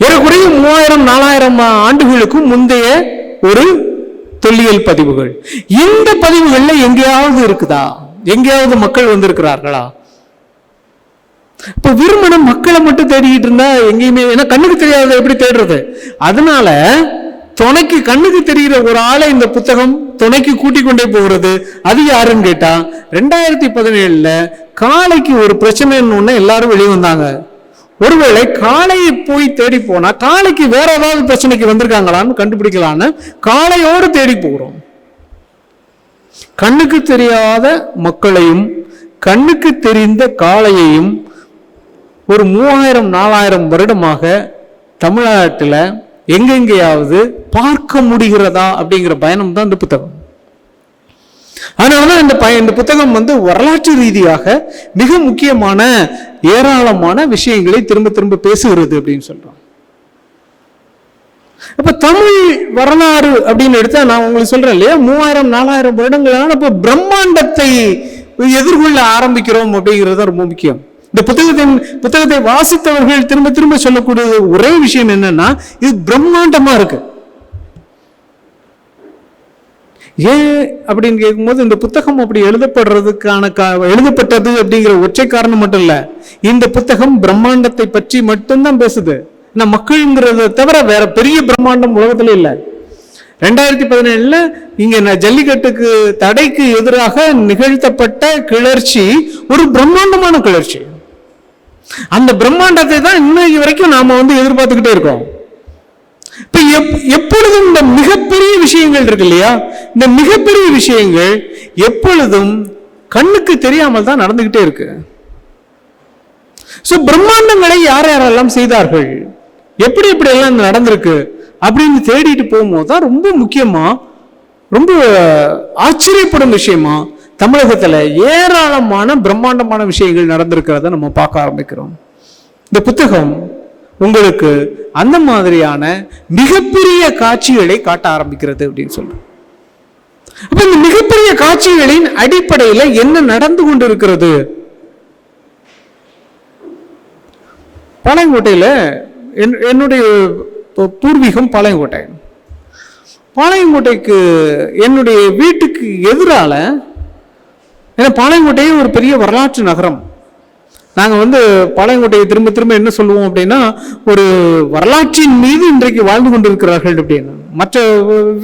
ஏறக்குறைய 3000-4000 ஆண்டுகளுக்கும் முந்தைய ஒரு தொல்லியல் பதிவுகள். இந்த பதிவுகள்ல எங்கேயாவது இருக்குதா? எங்கேயாவது மக்கள் வந்திருக்கிறார்களா? இப்ப விரும்பணும் மக்களை மட்டும் தேடிக்கிட்டு இருந்தா எங்கேயுமே, ஏன்னா கண்ணுக்கு தெரியாத எப்படி தேடுறது? அதனால துணைக்கு கண்ணுக்கு தெரிகிற ஒரு ஆளை இந்த புத்தகம் துணைக்கு கூட்டிக் கொண்டே போகிறது. அது யாருன்னு கேட்டா, 2017 காளைக்கு ஒரு பிரச்சனைன்னு எல்லாரும் வெளியே வந்தாங்க. ஒருவேளை காளையை போய் தேடி போனா காளைக்கு வேற ஏதாவது பிரச்சனைக்கு வந்திருக்காங்களான்னு கண்டுபிடிக்கலான்னு காளையோடு தேடி போகிறோம். கண்ணுக்கு தெரியாத மக்களையும் கண்ணுக்கு தெரிந்த காளையையும் ஒரு 3000-4000 வருடமாக தமிழ்நாட்டில் எங்கெங்கேயாவது பார்க்க முடிகிறதா அப்படிங்கிற பயணம் தான் இந்த புத்தகம். அதனாலதான் இந்த புத்தகம் வரலாற்று ரீதியாக மிக முக்கியமான ஏராளமான விஷயங்களை திரும்ப திரும்ப பேசுகிறது அப்படின்னு சொல்றோம். அப்ப தமிழ் வரலாறு அப்படின்னு எடுத்தா நான் உங்களுக்கு சொல்றேன் இல்லையா, 3000-4000 வருடங்களான இப்ப பிரம்மாண்டத்தை எதிர்கொள்ள ஆரம்பிக்கிறோம் அப்படிங்கிறது ரொம்ப முக்கியம். இந்த புத்தகத்தை வாசித்தவர்கள் திரும்ப திரும்ப சொல்லக்கூடிய ஒரே விஷயம் என்னன்னா, இது பிரம்மாண்டமா இருக்கு. ஏன் அப்படின்னு கேட்கும்போது, இந்த புத்தகம் அப்படி எழுதப்பட்டது அப்படிங்கிற ஒற்றை காரணம் மட்டும் இல்ல, இந்த புத்தகம் பிரம்மாண்டத்தை பற்றி மட்டும்தான் பேசுது. மக்கள்ங்கிறத தவிர வேற பெரிய பிரம்மாண்டம் உலகத்துல இல்ல. 2017 இங்க ஜல்லிக்கட்டுக்கு தடைக்கு எதிராக நிகழ்த்தப்பட்ட கிளர்ச்சி ஒரு பிரம்மாண்டமான கிளர்ச்சி. அந்த பிரம்மாண்டத்தை தான் இன்னைக்கு வரைக்கும் நாம எதிர்பார்த்துக்கிட்டே இருக்கோம். இப்ப எப்பொழுதும் இந்த மிகப்பெரிய விஷயங்கள் இருக்கு இல்லையா, இந்த மிகப்பெரிய விஷயங்கள் எப்பொழுதும் கண்ணுக்கு தெரியாமல் தான் நடந்துகிட்டே இருக்கு. பிரம்மாண்டங்களை யார் யாரெல்லாம் செய்தார்கள், எப்படி எப்படி எல்லாம் நடந்திருக்கு அப்படின்னு தேடிட்டு போகும்போது தான் ரொம்ப முக்கியமா, ரொம்ப ஆச்சரியப்படும் விஷயமா தமிழகத்துல ஏராளமான பிரம்மாண்டமான விஷயங்கள் நடந்திருக்கிறத நம்ம பார்க்க ஆரம்பிக்கிறோம். இந்த புத்தகம் உங்களுக்கு அந்த மாதிரியான மிகப்பெரிய காட்சிகளை காட்ட ஆரம்பிக்கிறது அப்படின்னு சொல்றோம். அப்ப இந்த மிகப்பெரிய காட்சிகளின் அடிப்படையில் என்ன நடந்து கொண்டிருக்கிறது? பாளையங்கோட்டையில என்னுடைய பூர்வீகம் பாளையங்கோட்டை. பாளையங்கோட்டைக்கு என்னுடைய வீட்டுக்கு எதிரால, ஏன்னா பாளையங்கோட்டையே ஒரு பெரிய வரலாற்று நகரம். நாங்கள் பாளையங்கோட்டையை திரும்ப திரும்ப என்ன சொல்லுவோம் அப்படின்னா, ஒரு வரலாற்றின் மீது இன்றைக்கு வாழ்ந்து கொண்டிருக்கிறார்கள் அப்படின்னு. மற்ற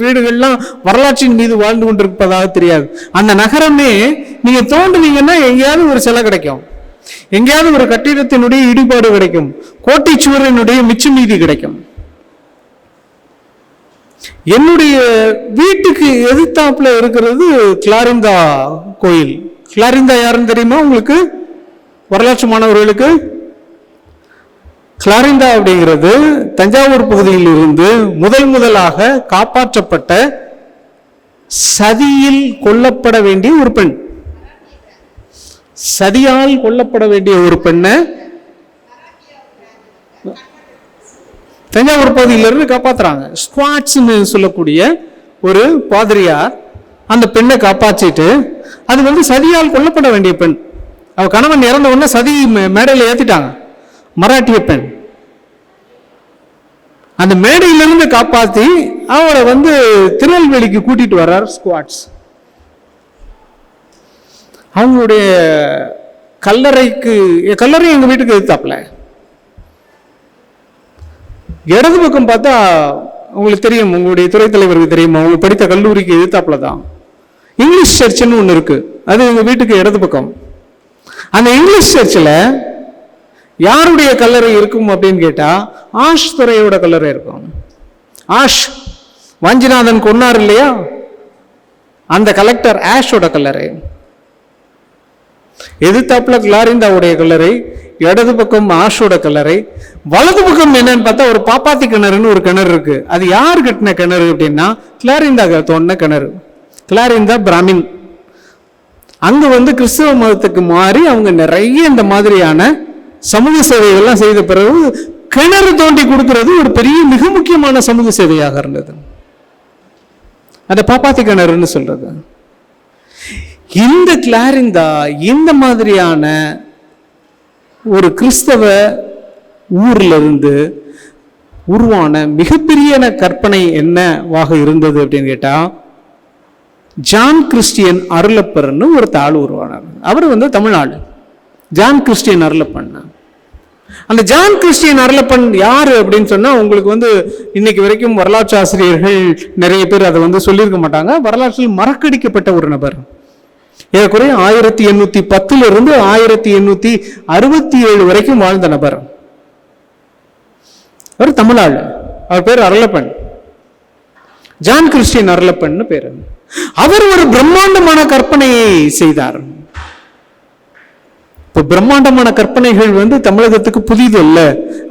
வீடுகள்லாம் வரலாற்றின் மீது வாழ்ந்து கொண்டிருப்பதாக தெரியாது. அந்த நகரமே நீங்க தோண்டுனீங்கன்னா எங்கேயாவது ஒரு சிலை கிடைக்கும், எங்கேயாவது ஒரு கட்டிடத்தினுடைய இடிபாடு கிடைக்கும், கோட்டை சுவரினுடைய மிச்ச மீதி கிடைக்கும். என்னுடைய வீட்டுக்கு எதிர்த்தாப்புல இருக்கிறது கிளாரிந்தா கோயில். கிளாரிந்தா யாருன்னு தெரியுமா உங்களுக்கு, வரலாற்று மாணவர்களுக்கு? கிளாரிந்தா அப்படிங்கிறது தஞ்சாவூர் பகுதியில் இருந்து முதலாக காப்பாற்றப்பட்ட சதியில் கொல்லப்பட வேண்டிய ஒரு பெண். சதியால் கொல்லப்பட வேண்டிய ஒரு பெண்ணை தஞ்சாவூர் பகுதியிலிருந்து காப்பாத்துறாங்க. ஸ்குவாட்ஸ்ன்னு சொல்லக்கூடிய ஒரு பாதிரியார் அந்த பெண்ணை காப்பாற்றிட்டு, அது வந்து சதியால் கொல்லப்பட வேண்டிய பெண். அவ கணவன் இறந்த உடனே சதி மேடையில் ஏத்திட்டாங்க. மராட்டிய பெண் அந்த மேடையிலிருந்து காப்பாற்றி அவரை வந்து திருநெல்வேலிக்கு கூட்டிட்டு வர்றார் ஸ்குவாட்ஸ். அவங்களுடைய கல்லறை எங்க வீட்டுக்கு எதிர்த்தாப்புல. இடது பக்கம் பார்த்தா உங்களுக்கு தெரியும், உங்களுடைய துறை தலைவருக்கு தெரியும், அவங்க படித்த கல்லூரிக்கு எதிர்த்தாப்புல தான் இங்கிலீஷ் சர்ச்சுன்னு ஒன்று இருக்கு. அது எங்க வீட்டுக்கு இடது பக்கம். அந்த இங்கிலீஷ் சர்ச்சில் யாருடைய கல்லறை இருக்கும் அப்படின்னு கேட்டா ஆஷ் துறையோட கல்லறை இருக்கும். ஆஷ் வாஞ்சிநாதன் கொன்னார் இல்லையா, அந்த கலெக்டர் ஆஷோட கல்லறை. எதிர்த்தாப்புல கிளாரிந்தாவுடைய கல்லறை, இடது பக்கம் ஆஷோட கல்லறை. வலது பக்கம் என்னன்னு பார்த்தா ஒரு பாப்பாத்தி கிணறுன்னு ஒரு கிணறு இருக்கு. அது யார் கட்டின கிணறு அப்படின்னா கிளாரிந்தா தோண்டின கிணறு. கிளாரிந்தா பிராமின். அங்க வந்து கிறிஸ்தவ மதத்துக்கு மாறி அவங்க நிறைய இந்த மாதிரியான சமூக சேவைகள்லாம் செய்த பிறகு கிணறு தோண்டி கொடுக்கிறது ஒரு பெரிய மிக முக்கியமான சமூக சேவையாக இருந்தது. அந்த பாப்பாத்தி கிணறுன்னு சொல்றது. இந்த கிளாரிந்தா இந்த மாதிரியான ஒரு கிறிஸ்தவ ஊர்ல இருந்து உருவான மிகப்பெரிய கற்பனை என்னவாக இருந்தது அப்படின்னு கேட்டா, ஜான் கிறிஸ்டியன் அருளப்பர்னு ஒரு தாள் உருவானார். அவர் வந்து தமிழ்நாடு. John Christian Arulappan. அந்த ஜான் கிறிஸ்டியன் அருளப்பன் யாரு அப்படின்னு சொன்னா, உங்களுக்கு வந்து இன்னைக்கு வரைக்கும் வரலாற்று ஆசிரியர்கள் நிறைய பேர் அதை வந்து சொல்லியிருக்க மாட்டாங்க. வரலாற்றில் மறக்கடிக்கப்பட்ட ஒரு நபர். ஏறக்குறைய 1810 இருந்து 1867 வரைக்கும் வாழ்ந்த நபர். அவர் தமிழாள். அவர் பேர் அருளப்பன். ஜான் கிறிஸ்டியன் அருளப்பன் பேரு. அவர் ஒரு பிரம்மாண்டமான கற்பனையை செய்தார். இப்போ பிரம்மாண்டமான கற்பனைகள் வந்து தமிழகத்துக்கு புதிது அல்ல.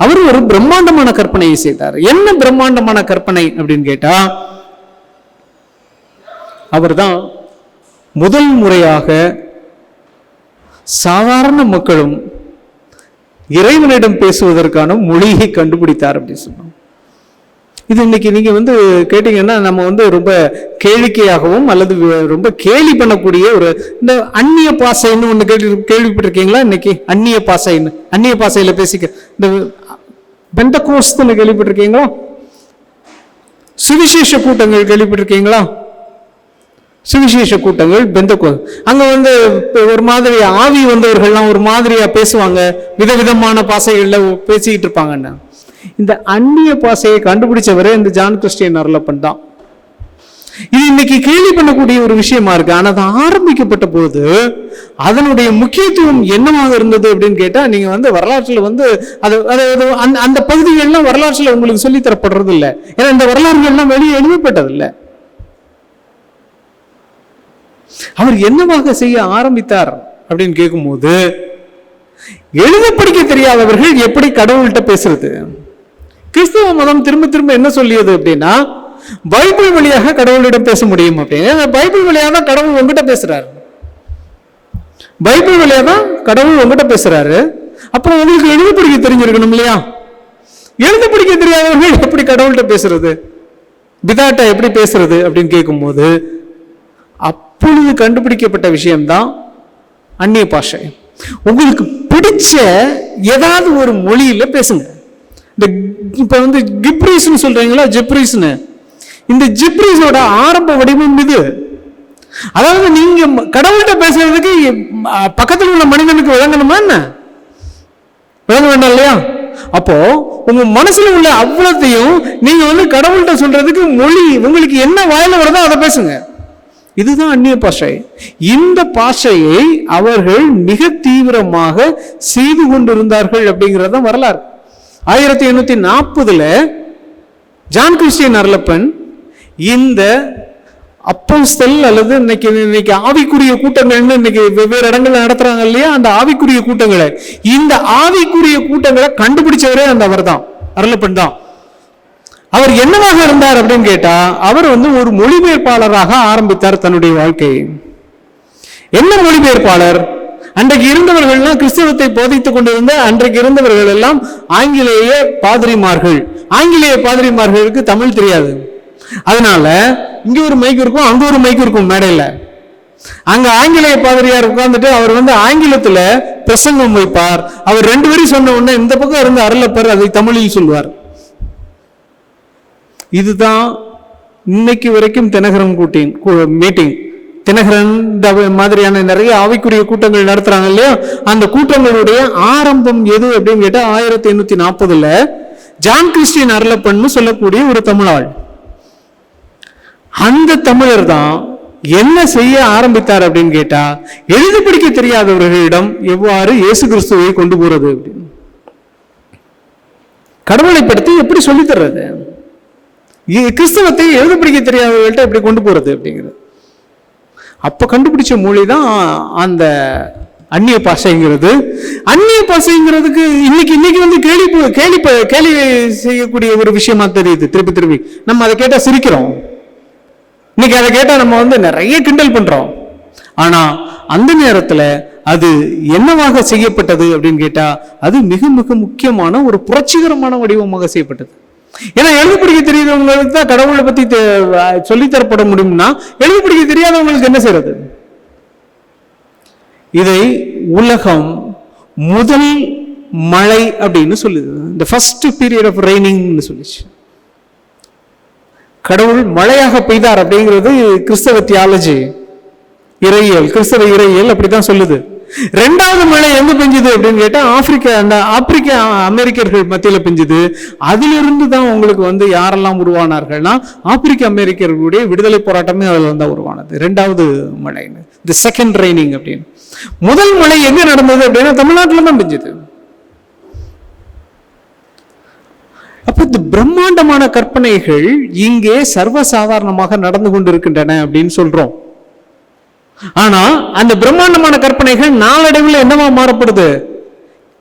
அவர் ஒரு பிரம்மாண்டமான கற்பனையை செய்தார். என்ன பிரம்மாண்டமான கற்பனை அப்படின்னு கேட்டா, அவர்தான் முதல் முறையாக சாதாரண மக்களும் இறைவனிடம் பேசுவதற்கான மொழியை கண்டுபிடித்தார் அப்படின்னு சொன்னோம். இது இன்னைக்கு நீங்க வந்து கேட்டீங்கன்னா நம்ம வந்து ரொம்ப கேளிக்கையாகவும் அல்லது ரொம்ப கேலி பண்ணக்கூடிய ஒரு இந்த அந்நிய பாசைன்னு ஒண்ணு கேள்விப்பட்டிருக்கீங்களா? இன்னைக்கு அந்நிய பாசைன்னு, அந்நிய பாசையில பேசிக்க இந்த பெந்தகோஸ்துன்னு கேள்விப்பட்டிருக்கீங்களா? சுவிசேஷ கூட்டங்கள் கேள்விப்பட்டிருக்கீங்களா? சுவிசேஷ கூட்டங்கள் பெந்தகோஸ்து. அங்க வந்து ஒரு மாதிரி ஆவி வந்தவர்கள்லாம் ஒரு மாதிரியா பேசுவாங்க, விதவிதமான பாசைகள்ல பேசிக்கிட்டு இருப்பாங்கன்னு. இந்த அந்நிய பாசையை கண்டுபிடிச்சவரே இந்த ஜான் கிறிஸ்டியன் அருளப்பன் தான். இது இன்னைக்கு கேள்வி பண்ணக்கூடிய ஒரு விஷயமா இருக்கு. ஆனா அது ஆரம்பிக்கப்பட்ட போது அதனுடைய முக்கியத்துவம் என்னவாக இருந்தது அப்படின்னு கேட்டா, நீங்க வந்து வரலாற்றுல வந்து அந்த பகுதிகள்லாம் வரலாற்றுல உங்களுக்கு சொல்லி தரப்படுறது இல்லை. ஏன்னா இந்த வரலாறுகள் எல்லாம் வெளியே எழுதப்பட்டது இல்லை. அவர் என்னவாக செய்ய ஆரம்பித்தார் அப்படின்னு கேட்கும்போது, எழுத படிக்க தெரியாதவர்கள் எப்படி கடவுள்கிட்ட பேசுறது? கிறிஸ்தவ மதம் திரும்ப திரும்ப என்ன சொல்லியது அப்படின்னா, பைபிள் வழியாக கடவுளிடம் பேச முடியும் அப்படின்னு. பைபிள் வழியாக தான் கடவுள் உங்ககிட்ட பேசுறாரு. பைபிள் வழியாக தான் கடவுள் உங்ககிட்ட பேசுறாரு. அப்புறம் உங்களுக்கு எழுத படிக்க தெரிஞ்சிருக்கணும் இல்லையா? எழுத படிக்க தெரியாதவர்கள் எப்படி கடவுள்கிட்ட பேசுறது, பிதாட்ட எப்படி பேசுறது அப்படின்னு கேட்கும்போது, அப்பொழுது கண்டுபிடிக்கப்பட்ட விஷயம்தான் அந்நிய பாஷை. உங்களுக்கு பிடிச்ச ஏதாவது ஒரு மொழியில பேசுங்க. இந்த இப்ப வந்து கிப்ரீஸ்னு சொல்றீங்களா, ஜிப்ரீஸ்னு, இந்த ஜிப்ரீஸோட ஆரம்ப வடிவம் இது. அதாவது நீங்க கடவுள்கிட்ட பேசுறதுக்கு பக்கத்தில் உள்ள மனிதனுக்கு விளங்கணுமா என்ன? விளங்க வேண்டாம் இல்லையா? அப்போ உங்க மனசுல உள்ள அவ்வளத்தையும் நீங்க வந்து கடவுள்கிட்ட சொல்றதுக்கு மொழி உங்களுக்கு என்ன வாயில வருதோ அதை பேசுங்க. இதுதான் அந்நிய பாஷை. இந்த பாஷையை அவர்கள் மிக தீவிரமாக செய்து கொண்டிருந்தார்கள் அப்படிங்கிறத வரலாறு. 1840 ஜான் கிறிஸ்டியன் அருளப்பன் இந்த அப்போஸ்தல் அல்லது இன்னைக்கு ஆவிக்குரிய கூட்டங்கள்னு இன்னைக்கு வெவ்வேறு இடங்கள்ல நடத்துறாங்க இல்லையா, அந்த ஆவிக்குரிய கூட்டங்களை, இந்த ஆவிக்குரிய கூட்டங்களை கண்டுபிடிச்சவரே அந்த அவர் தான், அருளப்பன் தான். அவர் என்னவாக இருந்தார் அப்படின்னு கேட்டா, அவர் ஒரு மொழிபெயர்ப்பாளராக ஆரம்பித்தார் தன்னுடைய வாழ்க்கையை. என்ன மொழிபெயர்ப்பாளர்? அன்றைக்கு இருந்தவர்கள்லாம் கிறிஸ்தவத்தை போதித்துக் கொண்டிருந்த அன்றைக்கு இருந்தவர்கள் எல்லாம் ஆங்கிலேய பாதிரிமார்கள். ஆங்கிலேய பாதிரிமார்களுக்கு தமிழ் தெரியாது. அதனால இங்க ஒரு மைக் இருக்கும், அங்க ஒரு மைக் இருக்கும் மேடையில. அங்க ஆங்கிலேய பாதிரியார் உட்கார்ந்துட்டு அவர் ஆங்கிலத்துல பிரசங்கம் வைப்பார். அவர் 2 வரி சொன்ன உடனே இந்த பக்கம் இருந்து அருளப்பர் அதை தமிழில் சொல்வார். இதுதான் இன்னைக்கு வரைக்கும் தினகரன் மீட்டிங். தினகரன் மாதிரியான நிறைய ஆவிக்குரிய கூட்டங்கள் நடத்துறாங்க இல்லையா, அந்த கூட்டங்களுடைய ஆரம்பம் எது அப்படின்னு கேட்டா 1840 ஜான் கிறிஸ்டியன் அருளப்பன்னு சொல்லக்கூடிய ஒரு தமிழாள். அந்த தமிழர் தான் என்ன செய்ய ஆரம்பித்தார் அப்படின்னு கேட்டா, எழுத படிக்க தெரியாதவர்களிடம் எவ்வாறு இயேசு கிறிஸ்துவை கொண்டு போறது, கடவுளை படுத்தி எப்படி சொல்லி தர்றது, கிறிஸ்தவத்தை எழுத படிக்க தெரியாதவர்கள்ட்ட எப்படி கொண்டு போறது அப்படிங்கிறது. அப்ப கண்டுபிடிச்ச மொழி தான் அந்த அந்நிய பாஷைங்கிறது. அந்நிய பாஷைங்கிறதுக்கு இன்னைக்கு கேலி செய்யக்கூடிய ஒரு விஷயமா தெரியுது. திருப்பி நம்ம அதை கேட்டா சிரிக்கிறோம். இன்னைக்கு அதை கேட்டா நம்ம நிறைய கிண்டல் பண்றோம். ஆனா அந்த நேரத்துல அது என்னவாக செய்யப்பட்டது அப்படின்னு கேட்டா, அது மிக மிக முக்கியமான ஒரு புரட்சிகரமான வடிவமாக செய்யப்பட்டது. ஏன்னா எழுத படிக்க தெரியாதவங்களுக்கு தான் கடவுளை பத்தி சொல்லித்தரப்பட முடியும்னா, எழுத படிக்க தெரியாதவங்களுக்கு என்ன செய்யறது? இதை உலகம் முதல் மழை அப்படின்னு சொல்லுது. இந்த ஃபர்ஸ்ட் பீரியட் ஆஃப் ரெய்னிங்னு சொல்லிச்சு. கடவுள் மழையாக பெய்தார் அப்படிங்கிறது கிறிஸ்தவ தியாலஜி, கிறிஸ்தவ இறையியல் அப்படித்தான் சொல்லுது. 2வது மழை எங்க பெஞ்சது அப்படின்னு கேட்டா, ஆப்பிரிக்க அமெரிக்கர்கள் மத்தியில பெஞ்சது. அதிலிருந்து தான் உங்களுக்கு யாரெல்லாம் உருவானார்கள்னா, ஆப்பிரிக்க அமெரிக்கர்களுடைய விடுதலை போராட்டமே அதுல தான் உருவானது. 2வது மழைன்னு, தி செகண்ட் ரெய்னிங் அப்படின்னு. முதல் மழை எங்க நடந்தது அப்படின்னா தமிழ்நாட்டில தான் பெஞ்சது. அப்ப இந்த பிரம்மாண்டமான கற்பனைகள் இங்கே சர்வசாதாரணமாக நடந்து கொண்டிருக்கின்றன அப்படின்னு சொல்றோம். ஆனா அந்த பிரம்மாண்டமான கற்பனைகள் நாளடைவில் என்னவா மாறப்படுது?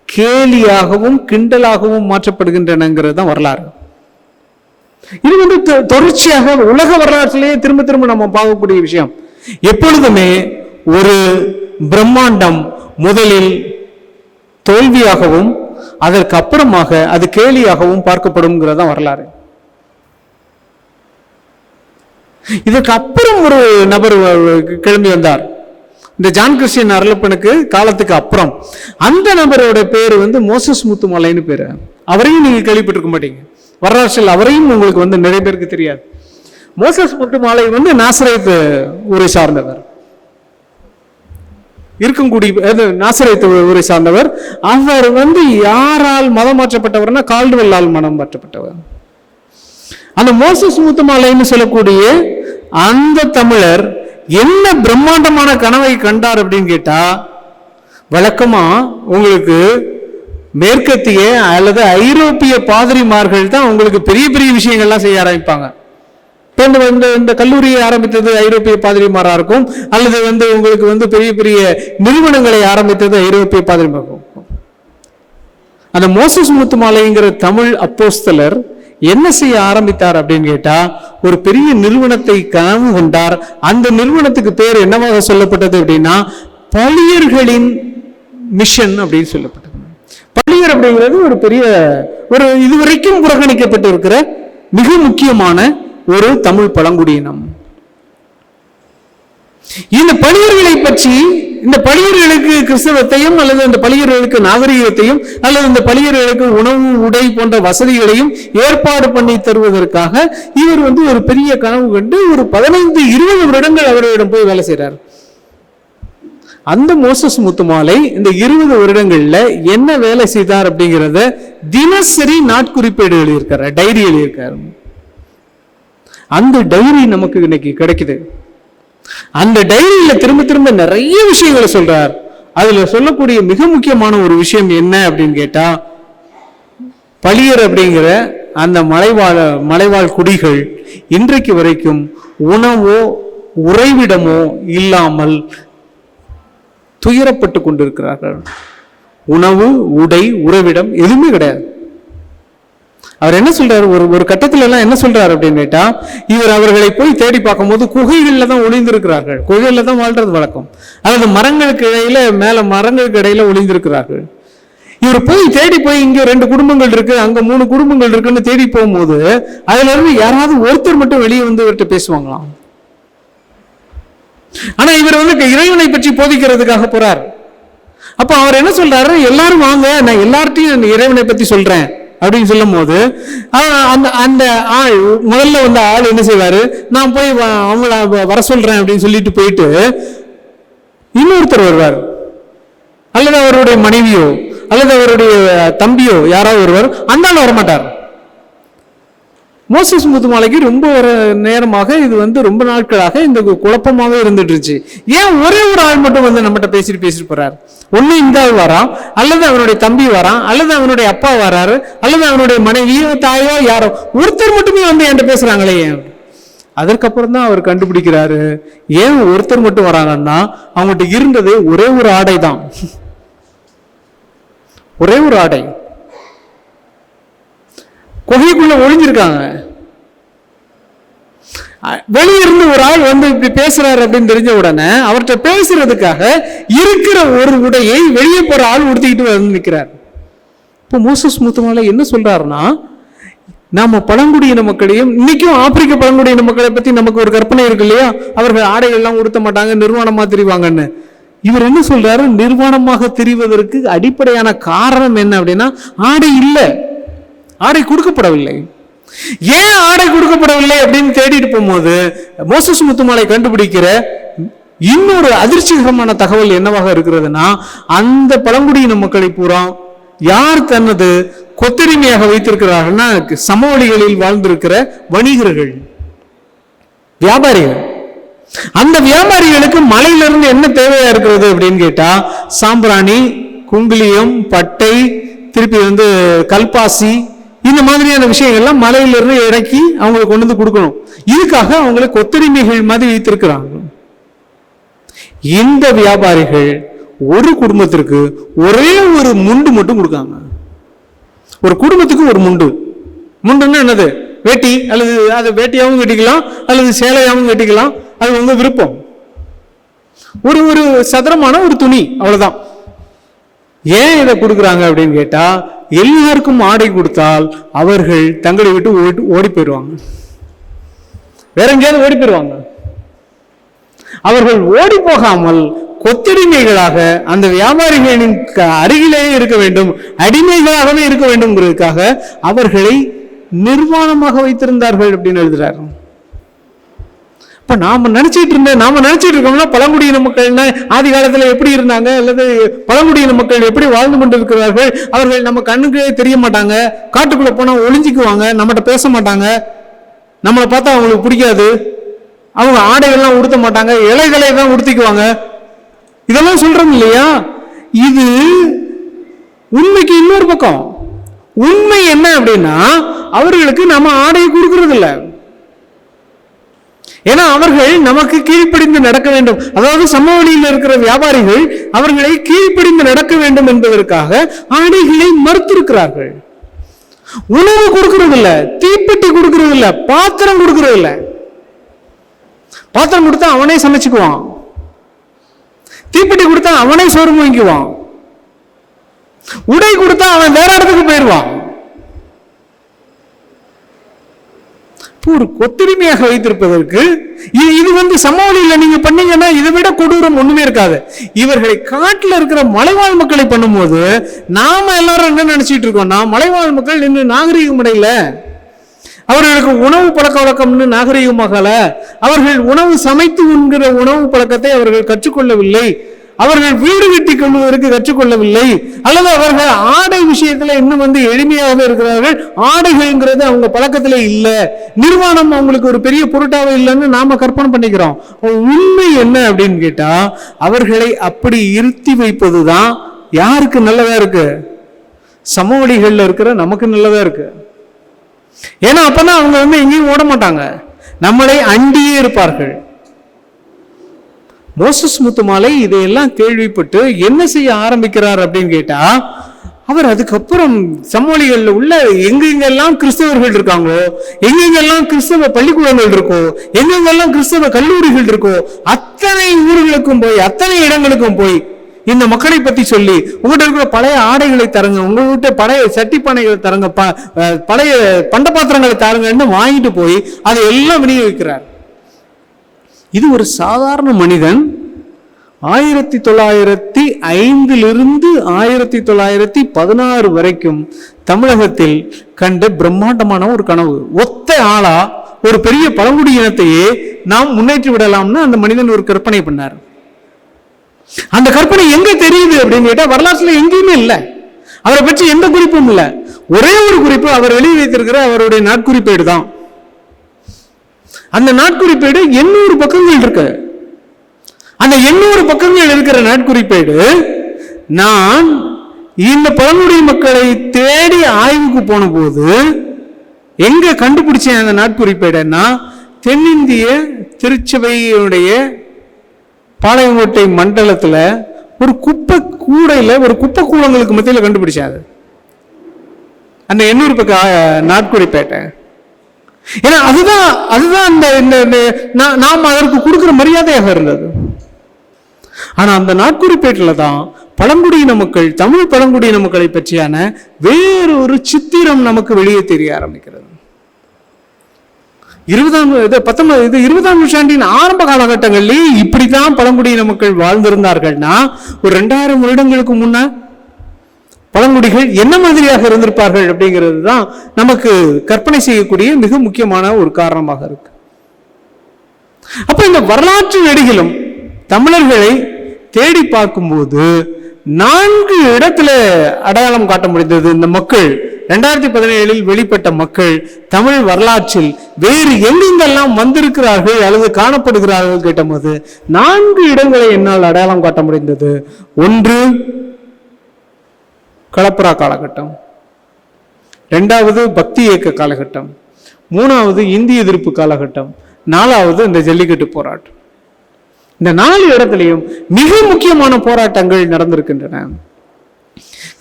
கேலியாகவும் கிண்டலாகவும் மாற்றப்படுகின்றனங்கிறது தான் வரலாறு. இது தொடர்ச்சியாக உலக வரலாற்றிலேயே திரும்ப திரும்ப நம்ம பார்க்கக்கூடிய விஷயம். எப்பொழுதுமே ஒரு பிரம்மாண்டம் முதலில் தோல்வியாகவும் அதற்கு அப்புறமாக அது கேலியாகவும் பார்க்கப்படும் வரலாறு. இதற்கு அப்புறம் ஒரு நபர் கிளம்பி வந்தார், இந்த ஜான் கிறிஸ்டியன் அருளப்பனுக்கு காலத்துக்கு அப்புறம். அந்த நபரோட பேரு மோசஸ் முத்துமாலைன்னு பேரு. அவரையும் நீங்க கேள்விப்பட்டிருக்க மாட்டீங்க வரலாற்றில். அவரையும் உங்களுக்கு நிறைய பேருக்கு தெரியாது. மோசஸ் முத்துமாலை நாசரேத் ஊரை சார்ந்தவர், இருக்கக்கூடிய நாசரேத் ஊரை சார்ந்தவர். அவர் யாரால் மதம் மாற்றப்பட்டவர்னா கால்டுவெல்லால் மதம் மாற்றப்பட்டவர். அந்த மோசஸ் முத்துமாலைன்னு சொல்லக்கூடிய அந்த தமிழர் என்ன பிரம்மாண்டமான கனவை கண்டார் அப்படின்னு கேட்டா, வழக்கமா உங்களுக்கு மேற்கத்திய அல்லது ஐரோப்பிய பாதிரிமார்கள் தான் உங்களுக்கு பெரிய பெரிய விஷயங்கள்லாம் செய்ய ஆரம்பிப்பாங்க. இந்த கல்லூரியை ஆரம்பித்தது ஐரோப்பிய பாதிரிமாரா இருக்கும், அல்லது உங்களுக்கு பெரிய பெரிய நிறுவனங்களை ஆரம்பித்தது ஐரோப்பிய பாதிரிமாரா இருக்கும். அந்த மோசஸ் முத்துமாலைங்கிற தமிழ் அப்போஸ்தலர் என்ன செய்ய ஆரம்பித்தார் அப்படின்னு கேட்டா, ஒரு பெரிய நிறுவனத்தை கனவு கொண்டார். அந்த நிறுவனத்துக்கு பேர் என்னவாக சொல்லப்பட்டது அப்படின்னா, பழியர்களின் மிஷன் அப்படின்னு சொல்லப்பட்டது. பழியர் அப்படிங்கிறது ஒரு பெரிய இதுவரைக்கும் புறக்கணிக்கப்பட்டு இருக்கிற மிக முக்கியமான ஒரு தமிழ் பழங்குடியினம். இந்த பழியர்களை பற்றி, இந்த பழியர்களுக்கு கிறிஸ்தவத்தையும் அல்லது அந்த பழியர்களுக்கு நாகரிகத்தையும் அல்லது இந்த பழியர்களுக்கு உணவு உடை போன்ற வசதிகளையும் ஏற்பாடு பண்ணி தருவதற்காக இவர் ஒரு பெரிய கனவு கண்டு ஒரு 15-20 வருடங்கள் அவரிடம் போய் வேலை செய்றார். அந்த மோசஸ் முத்துமாலை இந்த 20 வருடங்கள்ல என்ன வேலை செய்தார் அப்படிங்கிறத தினசரி நாட்குறிப்பேடு எழுதியிருக்காரு, டைரி எழுதியிருக்காரு. அந்த டைரி நமக்கு இன்னைக்கு கிடைக்குது. அந்த டைரியில திரும்ப திரும்ப நிறைய விஷயங்களை சொல்றார். அதுல சொல்லக்கூடிய மிக முக்கியமான ஒரு விஷயம் என்ன அப்படின்னு கேட்டா, பழியர் அப்படிங்கிற அந்த மலைவாழ் குடிகள் இன்றைக்கு வரைக்கும் உணவோ உறைவிடமோ இல்லாமல் துயரப்பட்டு கொண்டிருக்கிறார்கள். உணவு, உடை, உறைவிடம் எதுவுமே கிடையாது. அவர் என்ன சொல்றாரு, ஒரு கட்டத்துல எல்லாம் என்ன சொல்றாரு அப்படின்னு கேட்டா, இவர் அவர்களை போய் தேடி பார்க்கும்போது குகைகள்ல தான் ஒளிந்திருக்கிறார்கள். குகைகள்ல தான் வாழ்றது வழக்கம். அதாவது மரங்களுக்கு இடையில, மேல மரங்களுக்கு இடையில ஒளிந்திருக்கிறார்கள். இவர் போய் தேடி போய் இங்க 2 குடும்பங்கள் இருக்கு, அங்க 3 குடும்பங்கள் இருக்குன்னு தேடி போகும்போது அதுல இருந்து யாராவது ஒருத்தர் மட்டும் வெளியே வந்து இவர்கிட்ட பேசுவாங்களாம். ஆனா இவர் வந்து இறைவனை பற்றி போதிக்கிறதுக்காக போறார். அப்ப அவர் என்ன சொல்றாரு, எல்லாரும் வாங்க, நான் எல்லார்ட்டையும் இறைவனை பத்தி சொல்றேன் அப்படின்னு சொல்லும் போது அந்த ஆள், முதல்ல வந்த ஆள் என்ன செய்வாரு, நான் போய் அவங்கள வர சொல்றேன் அப்படின்னு சொல்லிட்டு போயிட்டு இன்னொருத்தர் வருவார், அல்லது அவருடைய மனைவியோ அல்லது அவருடைய தம்பியோ யாராவது ஒருவர், அந்த ஆள் வரமாட்டார். மோசஸ் முத்துமாலைக்கு ரொம்ப ஒரு நேரமாக இது வந்து ரொம்ப நாட்களாக இந்த குழப்பமாக இருந்துட்டு இருந்துச்சு. ஏன் ஒரே ஒரு ஆள் மட்டும் வந்து நம்மகிட்ட பேசிட்டு போறார்? ஒண்ணு இந்த ஆள் வரான், அல்லது அவனுடைய தம்பி வரான், அல்லது அவனுடைய அப்பா வராரு, அல்லது அவனுடைய மனைவியோ தாயோ யாரோ ஒருத்தர் மட்டுமே வந்து என்கிட்ட பேசுறாங்களே ஏன்? அதற்கப்புறம் தான் அவர் கண்டுபிடிக்கிறாரு, ஏன் ஒருத்தர் மட்டும் வராங்கன்னா அவங்ககிட்ட இருந்தது ஒரே ஒரு ஆடை தான். ஒரே ஒரு ஆடை. குகைக்குள்ள ஒளிஞ்சிருக்காங்க. வெளியிருந்து ஒரு ஆள் வந்து இப்படி பேசுறாரு அப்படின்னு தெரிஞ்ச உடனே அவர்கிட்ட பேசுறதுக்காக இருக்கிற ஒரு உடையை வெளியே போற ஆள் உடுத்திக்கிட்டு வந்து நிற்கிறார். இப்போ மோசஸ் முத்துமாலை என்ன சொல்றாருன்னா, நாம பழங்குடியின மக்களையும், இன்னைக்கும் ஆப்பிரிக்க பழங்குடியின மக்களை பத்தி நமக்கு ஒரு கற்பனை இருக்கு இல்லையா, அவர்கள் ஆடைகள் எல்லாம் உடுத்த மாட்டாங்க, நிர்வாணமா திரிவாங்கன்னு. இவர் என்ன சொல்றாரு, நிர்வாணமாக திரிவதற்கு அடிப்படையான காரணம் என்ன அப்படின்னா, ஆடை இல்லை, ஆடை கொடுக்கப்படவில்லை. ஏன் ஆடை கொடுக்கப்படவில்லை அப்படின்னு தேடிட்டு போகும்போது மோசஸ் முத்துமாலை கண்டுபிடிக்கிற இன்னொரு அதிர்ச்சிகரமான தகவல் என்னவாக இருக்கிறதுனா, அந்த பழங்குடியின மக்களை பூரா யார் தனது கொத்தடிமையாக வைத்திருக்கிறார்கள்னா, சமவெளிகளில் வாழ்ந்திருக்கிற வணிகர்கள், வியாபாரிகள். அந்த வியாபாரிகளுக்கு மலையிலிருந்து என்ன தேவையா இருக்கிறது அப்படின்னு கேட்டா, சாம்பிராணி, குங்குலியம், பட்டை, திருப்பி வந்து கல்பாசி, இந்த மாதிரியான விஷயங்கள்லாம் மலையிலிருந்து இறக்கி அவங்களுக்கு கொண்டு வந்து கொடுக்கணும். இதுக்காக அவங்களை கொத்தடிமைகள் மாதிரி வைத்திருக்கிறாங்க. இந்த வியாபாரிகள் ஒரு குடும்பத்திற்கு ஒரே ஒரு முண்டு மட்டும் கொடுக்காங்க. ஒரு குடும்பத்துக்கு ஒரு முண்டு. முண்டுன்னா என்னது, வேட்டி, அல்லது அதை வேட்டியாகவும் கட்டிக்கலாம், அல்லது சேலையாகவும் கட்டிக்கலாம், அது உங்க விருப்பம். ஒரு சதுரமான ஒரு துணி, அவ்வளவுதான். ஏன் இதை கொடுக்குறாங்க அப்படின்னு கேட்டா, எல்லாருக்கும் ஆடை கொடுத்தால் அவர்கள் தங்களை விட்டு ஓடி போயிடுவாங்க, வேற எங்கேயாவது ஓடி போயிடுவாங்க. அவர்கள் ஓடி போகாமல் கொத்தடிமைகளாக அந்த வியாபாரிகளின் அருகிலேயே இருக்க வேண்டும், அடிமைகளாகவே இருக்க வேண்டும்ங்கிறதுக்காக அவர்களை நிர்வாணமாக வைத்திருந்தார்கள் அப்படின்னு எழுதுறாரு. இப்ப நாம நினைச்சிட்டு இருக்கோம்னா, பழங்குடியின மக்கள்னா ஆதி காலத்துல எப்படி இருந்தாங்க, அல்லது பழங்குடியின மக்கள் எப்படி வாழ்ந்து கொண்டிருக்கிறார்கள், அவர்கள் நம்ம கண்ணுக்கு தெரிய மாட்டாங்க, காட்டுக்குள்ள போனா ஒளிஞ்சிக்குவாங்க, நம்மகிட்ட பேச மாட்டாங்க, நம்மளை பார்த்தா அவங்களுக்கு பிடிக்காது, அவங்க ஆடைகள்லாம் உடுத்த மாட்டாங்க, இலைகளை தான் உடுத்திக்குவாங்க, இதெல்லாம் சொல்றோம் இல்லையா. இது உண்மைக்கு இன்னொரு பக்கம். உண்மை என்ன அப்படின்னா, அவர்களுக்கு நம்ம ஆடையை கொடுக்கறது இல்லை. ஏன்னா அவர்கள் நமக்கு கீழ்ப்படிந்து நடக்க வேண்டும், அதாவது சமவெளியில் இருக்கிற வியாபாரிகள் அவர்களை கீழ்ப்படிந்து நடக்க வேண்டும் என்பதற்காக ஆடைகளை மறுத்திருக்கிறார்கள். உணவு கொடுக்கறது இல்ல, தீப்பெட்டி கொடுக்கறது இல்ல, பாத்திரம் கொடுக்கறது இல்ல. பாத்திரம் கொடுத்தா அவனே சமைச்சுக்குவான், தீப்பெட்டி கொடுத்தா அவனே சோறு வாங்கிக்குவான், உடை கொடுத்தா அவன் வேற இடத்துக்கு போயிடுவான். ஒரு கொத்தடிமையாக வைத்திருப்பதற்கு இது வந்து சமவெளியில் நீங்க பண்ணீங்கன்னா இதை விட கொடூரம் ஒண்ணுமே இருக்காது. இவர்களை காட்டுல இருக்கிற மலைவாழ் மக்களை பண்ணும்போது நாம எல்லாரும் என்ன நினைச்சிட்டு இருக்கோம்னா, மலைவாழ் மக்கள் இன்னும் நாகரீகம் அடையல, அவர்களுக்கு உணவு பழக்க வழக்கம்னு நாகரீகமாகல, அவர்கள் உணவு சமைத்து உண்கிற உணவு பழக்கத்தை அவர்கள் கற்றுக்கொள்ளவில்லை, அவர்கள் வீடு கட்டி கொள்வதற்கு கற்றுக்கொள்ளவில்லை, அல்லது அவர்கள் ஆடை விஷயத்துல இன்னும் வந்து எளிமையாக இருக்கிறார்கள், ஆடைகள்ங்கிறது அவங்க பழக்கத்திலே இல்லை, நிர்வாணம் அவங்களுக்கு ஒரு பெரிய பொருட்டாவே இல்லைன்னு நாம கற்பனை பண்ணிக்கிறோம். உண்மை என்ன அப்படின்னு கேட்டா, அவர்களை அப்படி இருத்தி வைப்பதுதான் யாருக்கு நல்லதா இருக்கு? சமவெளிகள்ல இருக்கிற நமக்கு நல்லதா இருக்கு. ஏன்னா அப்பதான் அவங்க எங்கேயும் ஓட மாட்டாங்க, நம்மளை அண்டியே இருப்பார்கள். மோசஸ் முத்துமாலை இதையெல்லாம் கேள்விப்பட்டு என்ன செய்ய ஆரம்பிக்கிறார் அப்படின்னு கேட்டா, அவர் அதுக்கப்புறம் சமவெளிகள்ல உள்ள எங்கெங்கெல்லாம் கிறிஸ்தவர்கள் இருக்காங்களோ, எங்கெங்கெல்லாம் கிறிஸ்தவ பள்ளிக்கூடங்கள் இருக்கோ, எங்கெங்கெல்லாம் கிறிஸ்தவ கல்லூரிகள் இருக்கோ, அத்தனை ஊர்களுக்கும் போய், அத்தனை இடங்களுக்கும் போய் இந்த மக்களை பத்தி சொல்லி, உங்கள்கிட்ட இருக்கிற பழைய ஆடைகளை தருங்க, உங்ககிட்ட பழைய சட்டி பானைகளை தருங்க, பழைய பண்ட பாத்திரங்களை தருங்கன்னு வாங்கிட்டு போய் அதை எல்லாம் விநியோகிக்கிறார். இது ஒரு சாதாரண மனிதன் 1905 1916 வரைக்கும் தமிழகத்தில் கண்ட பிரம்மாண்டமான ஒரு கனவு. ஒத்த ஆளா ஒரு பெரிய பழங்குடி இனத்தையே நாம் முன்னேற்றி விடலாம்னு அந்த மனிதன் ஒரு கற்பனை பண்ணார். அந்த கற்பனை எங்க தெரியுது அப்படின்னு கேட்டா, வரலாற்றுல எங்கேயுமே இல்லை, அவரை பற்றி எந்த குறிப்பும் இல்லை. ஒரே ஒரு குறிப்பு அவர் வெளியே வைத்திருக்கிற அவருடைய நாட்குறிப்பேடு தான். அந்த நாட்குறிப்பேடு 800 பக்கங்கள் இருக்கு. அந்த 800 பக்கங்கள் இருக்கிற நாட்குறிப்பேடு நான் இந்த பழங்குடி மக்களை தேடி ஆய்வுக்கு போன போது எங்க கண்டுபிடிச்சேன் அந்த நாட்குறிப்பேடுன்னா, தென்னிந்திய திருச்சபையுடைய பாளையங்கோட்டை மண்டலத்துல ஒரு குப்பை கூடையில, ஒரு குப்பை கூடங்களுக்கு மத்தியில் கண்டுபிடிச்சாது அந்த 800 பக்க நாட்குறிப்பேட்டை. ஏன்னா அதுதான் நாம் அதற்கு கொடுக்கிற மரியாதையாக இருந்தது. ஆனா அந்த நாட்குறிப்பேட்டில தான் பழங்குடியின மக்கள், தமிழ் பழங்குடியின மக்களை பற்றியான வேறொரு சித்திரம் நமக்கு வெளியே தெரிய ஆரம்பிக்கிறது. 20ஆம் நூற்றாண்டின் ஆரம்ப காலகட்டங்களில் இப்படித்தான் பழங்குடியின மக்கள் வாழ்ந்திருந்தார்கள்னா, ஒரு 2000 வருடங்களுக்கு முன்ன பழங்குடிகள் என்ன மாதிரியாக இருந்திருப்பார்கள் அப்படிங்கிறது தான் நமக்கு கற்பனை செய்யக்கூடிய மிக முக்கியமான ஒரு காரணமாக இருக்கு. அப்ப இந்த வரலாற்று நெடுகிலும் தமிழர்களை தேடி பார்க்கும்போது 4 இடத்துல அடையாளம் காட்ட முடிந்தது. இந்த மக்கள் 2017 வெளிப்பட்ட மக்கள் தமிழ் வரலாற்றில் வேறு எங்கெங்கெல்லாம் வந்திருக்கிறார்கள் அல்லது காணப்படுகிறார்கள் கேட்டபோது 4 இடங்களை என்னால் அடையாளம் காட்ட முடிந்தது. 1, களப்பிரா காலகட்டம், 2வது பக்தி இயக்க காலகட்டம், 3வது இந்திய எதிர்ப்பு காலகட்டம், 4வது இந்த ஜல்லிக்கட்டு போராட்டம். இந்த 4 இடத்திலையும் மிக முக்கியமான போராட்டங்கள் நடந்திருக்கின்றன.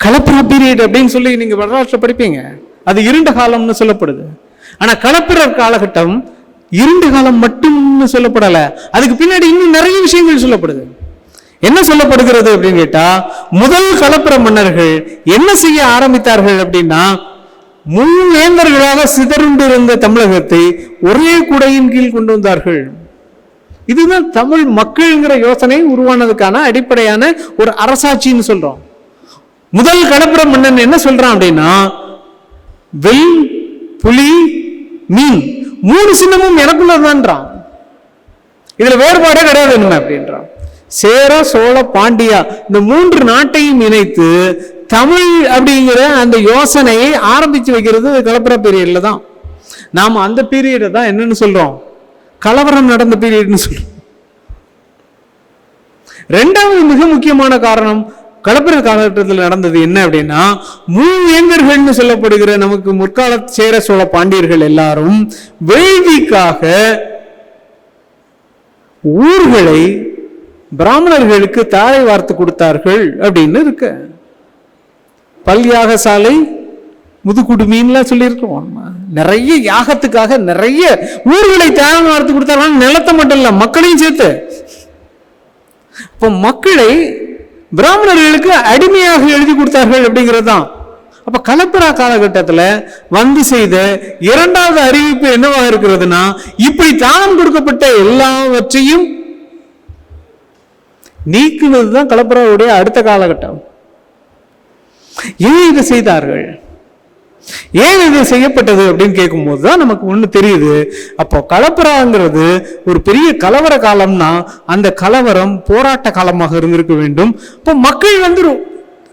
களப்பிரா பீரியட் அப்படின்னு சொல்லி நீங்க வரலாற்றை படிப்பீங்க, அது இருண்ட காலம்னு சொல்லப்படுது. ஆனா களப்பிரர் காலகட்டம் இருண்ட காலம் மட்டும்னு சொல்லப்படல, அதுக்கு பின்னாடி இன்னும் நிறைய விஷயங்கள் சொல்லப்படுது. என்ன சொல்லப்படுகிறது அப்படின்னு கேட்டா, முதல் களப்பிர மன்னர்கள் என்ன செய்ய ஆரம்பித்தார்கள் அப்படின்னா, மூவேந்தர்களாக சிதறுண்டு இருந்த தமிழகத்தை ஒரே குடையின் கீழ் கொண்டு வந்தார்கள். இதுதான் தமிழ் மக்கள்ங்கிற யோசனை உருவானதுக்கான அடிப்படையான ஒரு அரசாட்சின்னு சொல்றோம். முதல் களப்பிர மன்னன் என்ன சொல்றான் அப்படின்னா, வெல், புலி, மீன் 3 சின்னமும் எனக்குள்ளதான்றான். இதுல வேறுபாடே கிடையாது என்ன அப்படின்றான். சேர, சோழ, பாண்டியா இந்த 3 நாட்டையும் இணைத்து தமிழ் அப்படிங்கிற அந்த யோசனையை ஆரம்பிச்சு வைக்கிறது களப்பிர பீரியட்ல தான். நாம அந்த பீரியட் தான் என்னன்னு சொல்றோம், கலவரம் நடந்த பீரியட்னு சொல்றோம். 2வது மிக முக்கியமான காரணம் களப்பிர காலகட்டத்தில் நடந்தது என்ன அப்படின்னா, மூவேந்தர்கள்னு சொல்லப்படுகிற நமக்கு முற்கால சேர, சோழ, பாண்டியர்கள் எல்லாரும் வேள்விக்காக ஊர்களை பிராமணர்களுக்கு தாரை வார்த்து கொடுத்தார்கள் அப்படின்னு இருக்கு. பல்யாக சாலை, முதுகுடுமின்லாம் சொல்லியிருக்கோம். நிறைய யாகத்துக்காக நிறைய ஊர்களை தாரை வார்த்து கொடுத்தார்கள். நிலத்தை மட்டும் இல்ல, மக்களையும் சேர்த்து. அப்ப மக்களை பிராமணர்களுக்கு அடிமையாக எழுதி கொடுத்தார்கள் அப்படிங்கிறது தான். அப்ப களப்பிரா காலகட்டத்தில் வந்து செய்த 2வது அறிவிப்பு என்னவாக இருக்கிறதுனா, இப்படி தானம் கொடுக்கப்பட்ட எல்லாவற்றையும் நீக்குவதுதான் களப்பிராவுடைய அடுத்த காலகட்டம். ஏன் இதை செய்தார்கள், ஏன் இது செய்யப்பட்டது அப்படின்னு கேட்கும் போதுதான் நமக்கு ஒண்ணு தெரியுது. அப்போ களப்பிராங்கிறது ஒரு பெரிய கலவர காலம்னா, அந்த கலவரம் போராட்ட காலமாக இருந்திருக்க வேண்டும். இப்போ மக்கள் வந்து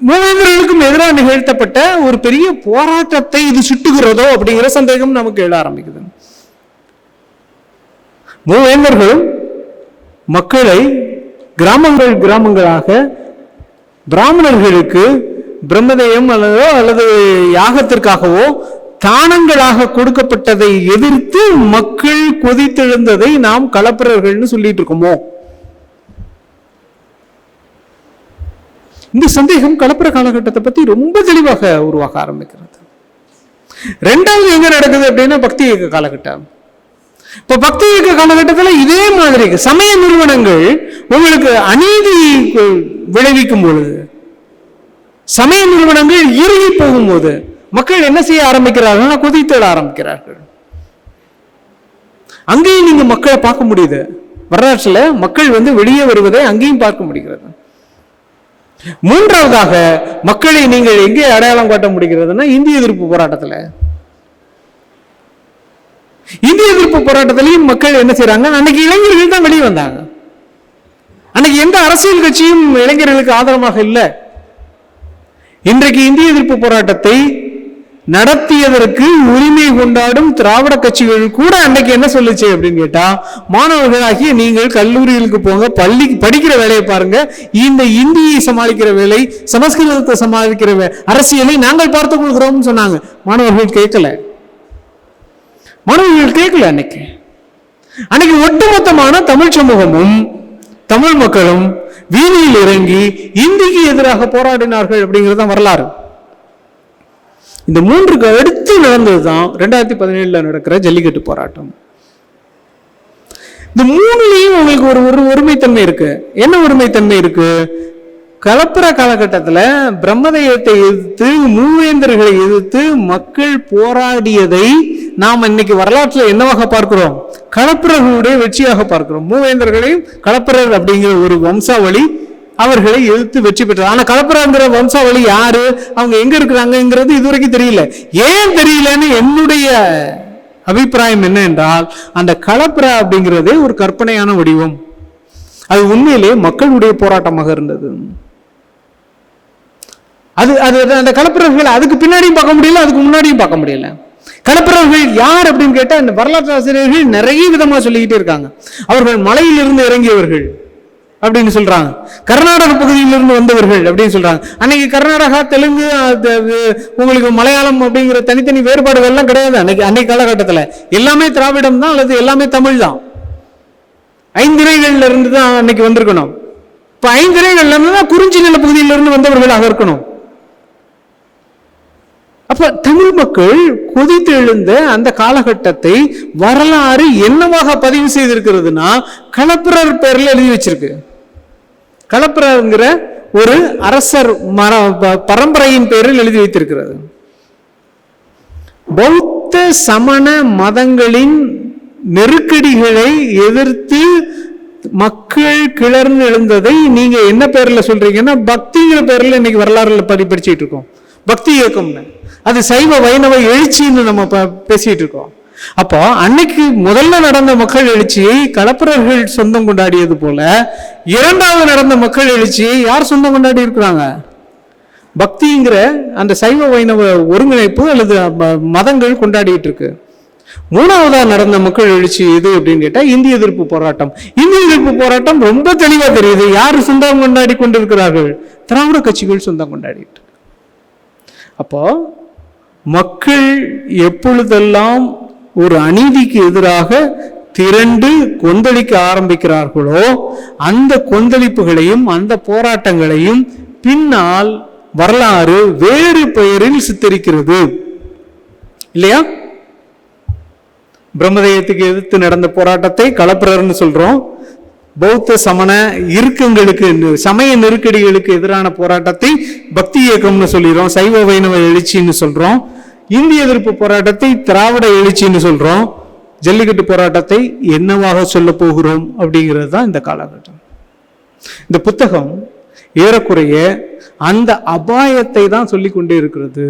மூவேந்தர்களுக்கும் எதிராக நிகழ்த்தப்பட்ட ஒரு பெரிய போராட்டத்தை இது சுட்டுகிறதோ அப்படிங்கிற சந்தேகம் நமக்கு எழ ஆரம்பிக்குது. மூவேந்தர்களும் மக்களை கிராமங்களாக பிராமணர்களுக்கு பிரம்மதேயம் அல்லது யாகத்திற்காகவோ தானங்களாக கொடுக்கப்பட்டதை எதிர்த்து மக்கள் கொதித்தெழுந்ததை நாம் களப்பிரர்கள்னு சொல்லிட்டு இருக்கோமோ? இந்த சந்தேகம் களப்பிர காலகட்டத்தை பத்தி ரொம்ப தெளிவாக உருவாக ஆரம்பிக்கிறது. ரெண்டாவது எங்க நடக்குது அப்படின்னா பக்தி இயக்க காலகட்டம். இப்ப பக்தி இயக்க காலகட்டத்தில் இதே மாதிரி சமய நிறுவனங்கள் உங்களுக்கு அநீதி விளைவிக்கும் பொழுது, சமய நிறுவனங்கள் இறுகி போகும்போது மக்கள் என்ன செய்ய ஆரம்பிக்கிறார்கள்? கொதித்தெழ ஆரம்பிக்கிறார்கள். அங்கேயும் நீங்க மக்களை பார்க்க முடியுது. வரலாற்றுல மக்கள் வெளியே வருவதை அங்கேயும் பார்க்க முடிகிறது. மூன்றாவதாக மக்களை நீங்கள் எங்கே அடையாளம் காட்ட முடிகிறதுனா இந்திய எதிர்ப்பு போராட்டத்தில். இந்திய எதிர்ப்பு போராட்டத்திலையும் மக்கள் என்ன செய்யறாங்க? அன்னைக்கு இளைஞர்கள் தான் வெளியே வந்தாங்க. அன்னைக்கு எந்த அரசியல் கட்சியும் இளைஞர்களுக்கு ஆதரவாக இல்லை. இன்றைக்கு இந்திய எதிர்ப்பு போராட்டத்தை நடத்தியதற்கு உரிமை கொண்டாடும் திராவிட கட்சிகள் கூட அன்னைக்கு என்ன சொல்லுச்சு அப்படின்னு கேட்டா, மாணவர்களாகிய நீங்கள் கல்லூரிகளுக்கு போங்க, பள்ளி படிக்கிற வேலையை பாருங்க, இந்த இந்தியை சமாளிக்கிற வேலை, சமஸ்கிருதத்தை சமாளிக்கிற அரசியலை நாங்கள் பார்த்துக் கொள்கிறோம் சொன்னாங்க. மாணவர்கள் கேட்கல. அன்னைக்கு ஒட்டுமொத்தமான தமிழ் சமூகமும் தமிழ் மக்களும் வீதியில் இறங்கி இந்திக்கு எதிராக போராடினார்கள் அப்படிங்கிறது வரலாறு. இந்த மூன்றுக்கு அடுத்து நடந்ததுதான் 2017 நடக்கிற ஜல்லிக்கட்டு போராட்டம். இந்த மூணுலையும் உங்களுக்கு ஒரு ஒருமைத்தன்மை இருக்கு. என்ன ஒருமைத்தன்மை இருக்கு? களப்பிர காலகட்டத்தில் பிரம்மதேயத்தை எதிர்த்து, மூவேந்தர்களை எதிர்த்து மக்கள் போராடியதை நாம் இன்னைக்கு வரலாற்றில் என்னவாக பார்க்கிறோம்? களப்பிரர்களுடைய வெற்றியாக பார்க்கிறோம். மூவேந்தர்களையும் களப்பிரர் அப்படிங்கிற ஒரு வம்சாவளி அவர்களை எதிர்த்து வெற்றி பெற்றார். ஆனா களப்பிரங்கிற வம்சாவளி யாரு, அவங்க எங்க இருக்கிறாங்கிறது இதுவரைக்கும் தெரியல. ஏன் தெரியலன்னு என்னுடைய அபிப்பிராயம் என்ன என்றால், அந்த களப்பிர அப்படிங்கிறதே ஒரு கற்பனையான வடிவம். அது உண்மையிலே மக்களுடைய போராட்டமாக இருந்தது. அது அந்த களப்பிரர்கள் அதுக்கு பின்னாடியும் பார்க்க முடியல, அதுக்கு முன்னாடியும் பார்க்க முடியல. களப்பிரர்கள் யார் அப்படின்னு கேட்டா, இந்த வரலாற்று ஆசிரியர்கள் நிறைய விதமா சொல்லிக்கிட்டே இருக்காங்க. அவர்கள் மலையிலிருந்து இறங்கியவர்கள் அப்படின்னு சொல்றாங்க, கர்நாடக பகுதியிலிருந்து வந்தவர்கள் அப்படின்னு சொல்றாங்க. அன்னைக்கு கர்நாடகா, தெலுங்கு, உங்களுக்கு மலையாளம் அப்படிங்கிற தனித்தனி வேறுபாடுகள் எல்லாம் கிடையாது. அன்னைக்கு காலகட்டத்தில் எல்லாமே திராவிடம் தான், அல்லது எல்லாமே தமிழ் தான். 5 திரைகள்ல இருந்து தான் அன்னைக்கு வந்திருக்கணும். இப்ப 5 திரைகள்ல இருந்து தான் குறிஞ்சி நில பகுதியிலிருந்து வந்தவர்களாக இருக்கணும். அப்ப தமிழ் மக்கள் கொதித்து எழுந்த அந்த காலகட்டத்தை வரலாறு என்னவாக பதிவு செய்திருக்கிறதுனா, களப்பிரர் பேர்ல எழுதி வச்சிருக்கு. களப்பிரங்கிற ஒரு அரசர் பரம்பரையின் பேரில் எழுதி வைத்திருக்கிறது. பௌத்த சமண மதங்களின் நெருக்கடிகளை எதிர்த்து மக்கள் கிளர்ந்து எழுந்ததை நீங்க என்ன பேர்ல சொல்றீங்கன்னா, பக்திங்கிற பேர்ல இன்னைக்கு வரலாறுல படிச்சுட்டு இருக்கோம். பக்தி இயக்கம்னு, அது சைவ வைணவ எழுச்சின்னு நம்ம பேசிட்டு இருக்கோம். அப்போ அன்னைக்கு முதல்ல நடந்த மக்கள் எழுச்சியை களப்பிரர்கள் சொந்தம் கொண்டாடியது போல, இரண்டாவது நடந்த மக்கள் எழுச்சியை யார் சொந்தம் கொண்டாடி இருக்கிறாங்க? பக்திங்கிற அந்த சைவ வைணவ ஒருங்கிணைப்பு அல்லது மதங்கள் கொண்டாடிட்டு இருக்கு. மூணாவதா நடந்த மக்கள் எழுச்சி எது அப்படின்னு கேட்டா, இந்திய எதிர்ப்பு போராட்டம். இந்திய எதிர்ப்பு போராட்டம் ரொம்ப தெளிவா தெரியுது. யார் சொந்தம் கொண்டாடி கொண்டிருக்கிறார்கள்? திராவிட கட்சிகள் சொந்தம் கொண்டாடிட்டு. அப்போ மக்கள் எப்பொழுதெல்லாம் ஒரு அநீதிக்கு எதிராக திரண்டு கொந்தளிக்க ஆரம்பிக்கிறார்களோ, அந்த கொந்தளிப்புகளையும் அந்த போராட்டங்களையும் பின்னால் வரலாறு வேறு பெயரில் சித்தரிக்கிறது இல்லையா? பிரம்மதேயத்துக்கு எதிர்த்து நடந்த போராட்டத்தை களப்பிரர்னு சொல்றோம். பௌத்த சமண இறுக்கங்களுக்கு, சமய நெருக்கடிகளுக்கு எதிரான போராட்டத்தை பக்தி இயக்கம்னு சொல்லிடுறோம். சைவ வைணவ எழுச்சின்னு சொல்றோம். இந்திய எதிர்ப்பு போராட்டத்தை திராவிட எழுச்சின்னு சொல்றோம். ஜல்லிக்கட்டு போராட்டத்தை என்னவாக சொல்ல போகிறோம் அப்படிங்கிறது தான் இந்த காலகட்டம். இந்த புத்தகம் ஏறக்குறைய அந்த அபாயத்தை தான் சொல்லிக் கொண்டே இருக்கிறது.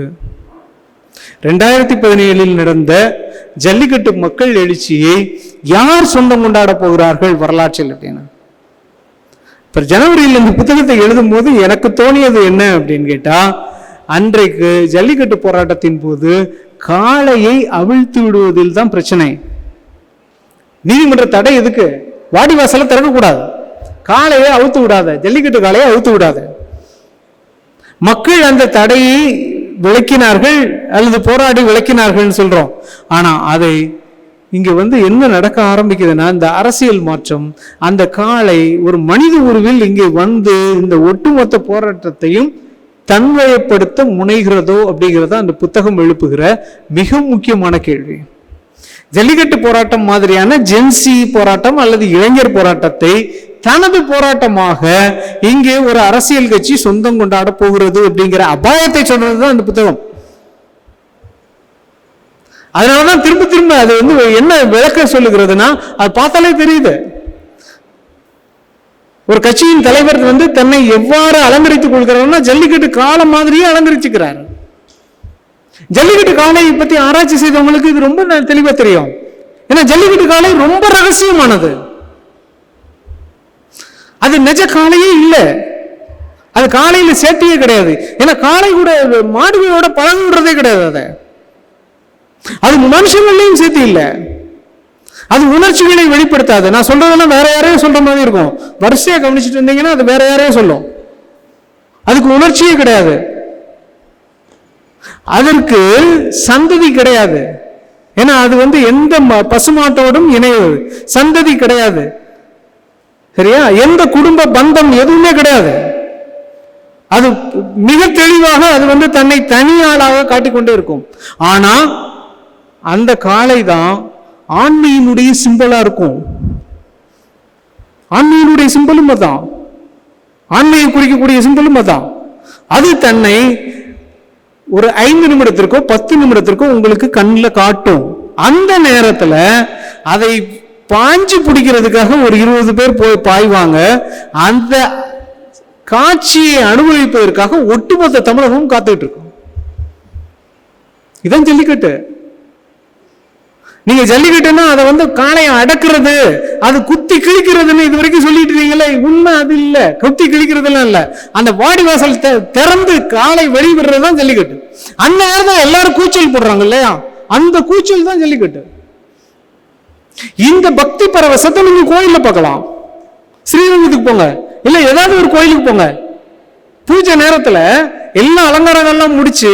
2017 நடந்த ஜல்லிக்கட்டு மக்கள் எழுச்சியை யார் சொந்தம் கொண்டாட போகிறார்கள் வரலாற்றில் அப்படின்னா, இப்ப ஜனவரியில் இந்த புத்தகத்தை எழுதும் போது எனக்கு தோணியது என்ன அப்படின்னு கேட்டா, அன்றைக்கு ஜல்லிக்கட்டு போராட்டத்தின் போது காளையை அவிழ்த்து விடுவதில் தான் பிரச்சனை. நீதிமன்ற தடை எதுக்கு? வாடிவாசல திறக்கக்கூடாது, காளையை அவுத்து விடாத, ஜல்லிக்கட்டு காளையை அவுத்து விடாத. மக்கள் அந்த தடையை விளக்கினார்கள் அல்லது போராடி விளக்கினார்கள் சொல்றோம். ஆனா அதை இங்க என்ன நடக்க ஆரம்பிக்குதுன்னா, இந்த அரசியல் மாற்றம், அந்த காளை ஒரு மனித உருவில் இங்கே இந்த ஒட்டுமொத்த போராட்டத்தையும் தன்வயப்படுத்த முனைகிறதோ அப்படிங்கிறத அந்த புத்தகம் எழுப்புகிற மிக முக்கியமான கேள்வி. ஜல்லிக்கட்டு போராட்டம் மாதிரியான ஜென்சி போராட்டம் அல்லது இளைஞர் போராட்டத்தை தனது போராட்டமாக இங்கே ஒரு அரசியல் கட்சி சொந்தம் கொண்டாட போகிறது அப்படிங்கிற அபாயத்தை சொல்றதுதான் அந்த புத்தகம். அதனாலதான் திரும்ப திரும்ப அது என்ன விளக்க சொல்லுகிறதுனா, அது பார்த்தாலே தெரியுது. ஒரு கட்சியின் தலைவர் தன்னை எவ்வாறு அலங்கரித்துக் கொள்கிறார்னா, ஜல்லிக்கட்டு காலம் மாதிரியே அலங்கரிச்சுக்கிறார். ஜல்லிக்கட்டு காளையை பத்தி ஆராய்ச்சி செய்தவங்களுக்கு இது ரொம்ப தெளிவா தெரியும். ஏன்னா ஜல்லிக்கட்டு காளை ரொம்ப ரகசியமானது. அது நிஜ காளையே இல்லை, அது காளையில சேட்டியே கிடையாது. ஏன்னா காளை கூட மாடுகளோட பழகுறதே கிடையாது. அது மனுஷங்களையும் சேர்த்து இல்லை, அது உணர்ச்சிகளை வெளிப்படுத்தாது. நான் சொல்றதெல்லாம் வேற யாரையும் சொல்ற மாதிரி இருக்கும். வரிசையா கவனிச்சுட்டு இருந்தீங்கன்னா அது வேற யாரையும் சொல்லும். அதுக்கு உணர்ச்சியே கிடையாது, அதற்கு சந்ததி கிடையாது. ஏன்னா அது எந்த பசுமாட்டோடும் இணைவது, சந்ததி கிடையாது. சரியா? எந்த குடும்ப பந்தம் எதுவுமே கிடையாது. அது மிக தெளிவாக அது தன்னை தனியாளாக காட்டிக்கொண்டே இருக்கும். ஆனா அந்த காளை தான் ஆண்மையினுடைய சிம்பலா இருக்கும். ஆண்மையினுடைய சிம்பலும் அதான், ஆண்மையை குறிக்கக்கூடிய சிம்பலும் அதான். அது தன்னை ஒரு 5 நிமிடத்திற்கோ 10 நிமிடத்திற்கோ உங்களுக்கு கண்ணில் காட்டும். அந்த நேரத்தில் அதை பாஞ்சு பிடிக்கிறதுக்காக ஒரு 20 பேர் போய் பாய்வாங்க. அந்த காட்சியை அனுபவிப்பதற்காக ஒட்டுமொத்த தமிழகமும் காத்துக்கிட்டு இருக்கும். இதான் ஜல்லிக்கட்டு. நீங்க ஜல்லிக்கட்டுன்னா அதை காளையை அடக்குறது, அது குத்தி கிழிக்கிறதுன்னு இது வரைக்கும் சொல்லிட்டு இருக்கீங்களே, உண்மை அது இல்ல. குத்தி கிழிக்கிறதுலாம் இல்ல, அந்த வாடி வாசல் திறந்து காளை வெளிவிடுறதுதான் ஜல்லிக்கட்டு. அந்த நேரம் தான் எல்லாரும் கூச்சல் போடுறாங்க இல்லையா, அந்த கூச்சல் தான் ஜல்லிக்கட்டு. இந்த பக்தி பரவசத்தை நீங்க கோயில்ல பார்க்கலாம். ஸ்ரீரங்கத்துக்கு போங்க, இல்ல ஏதாவது ஒரு கோயிலுக்கு போங்க, பூஜை நேரத்துல எல்லா அலங்காரங்கள்லாம் முடிச்சு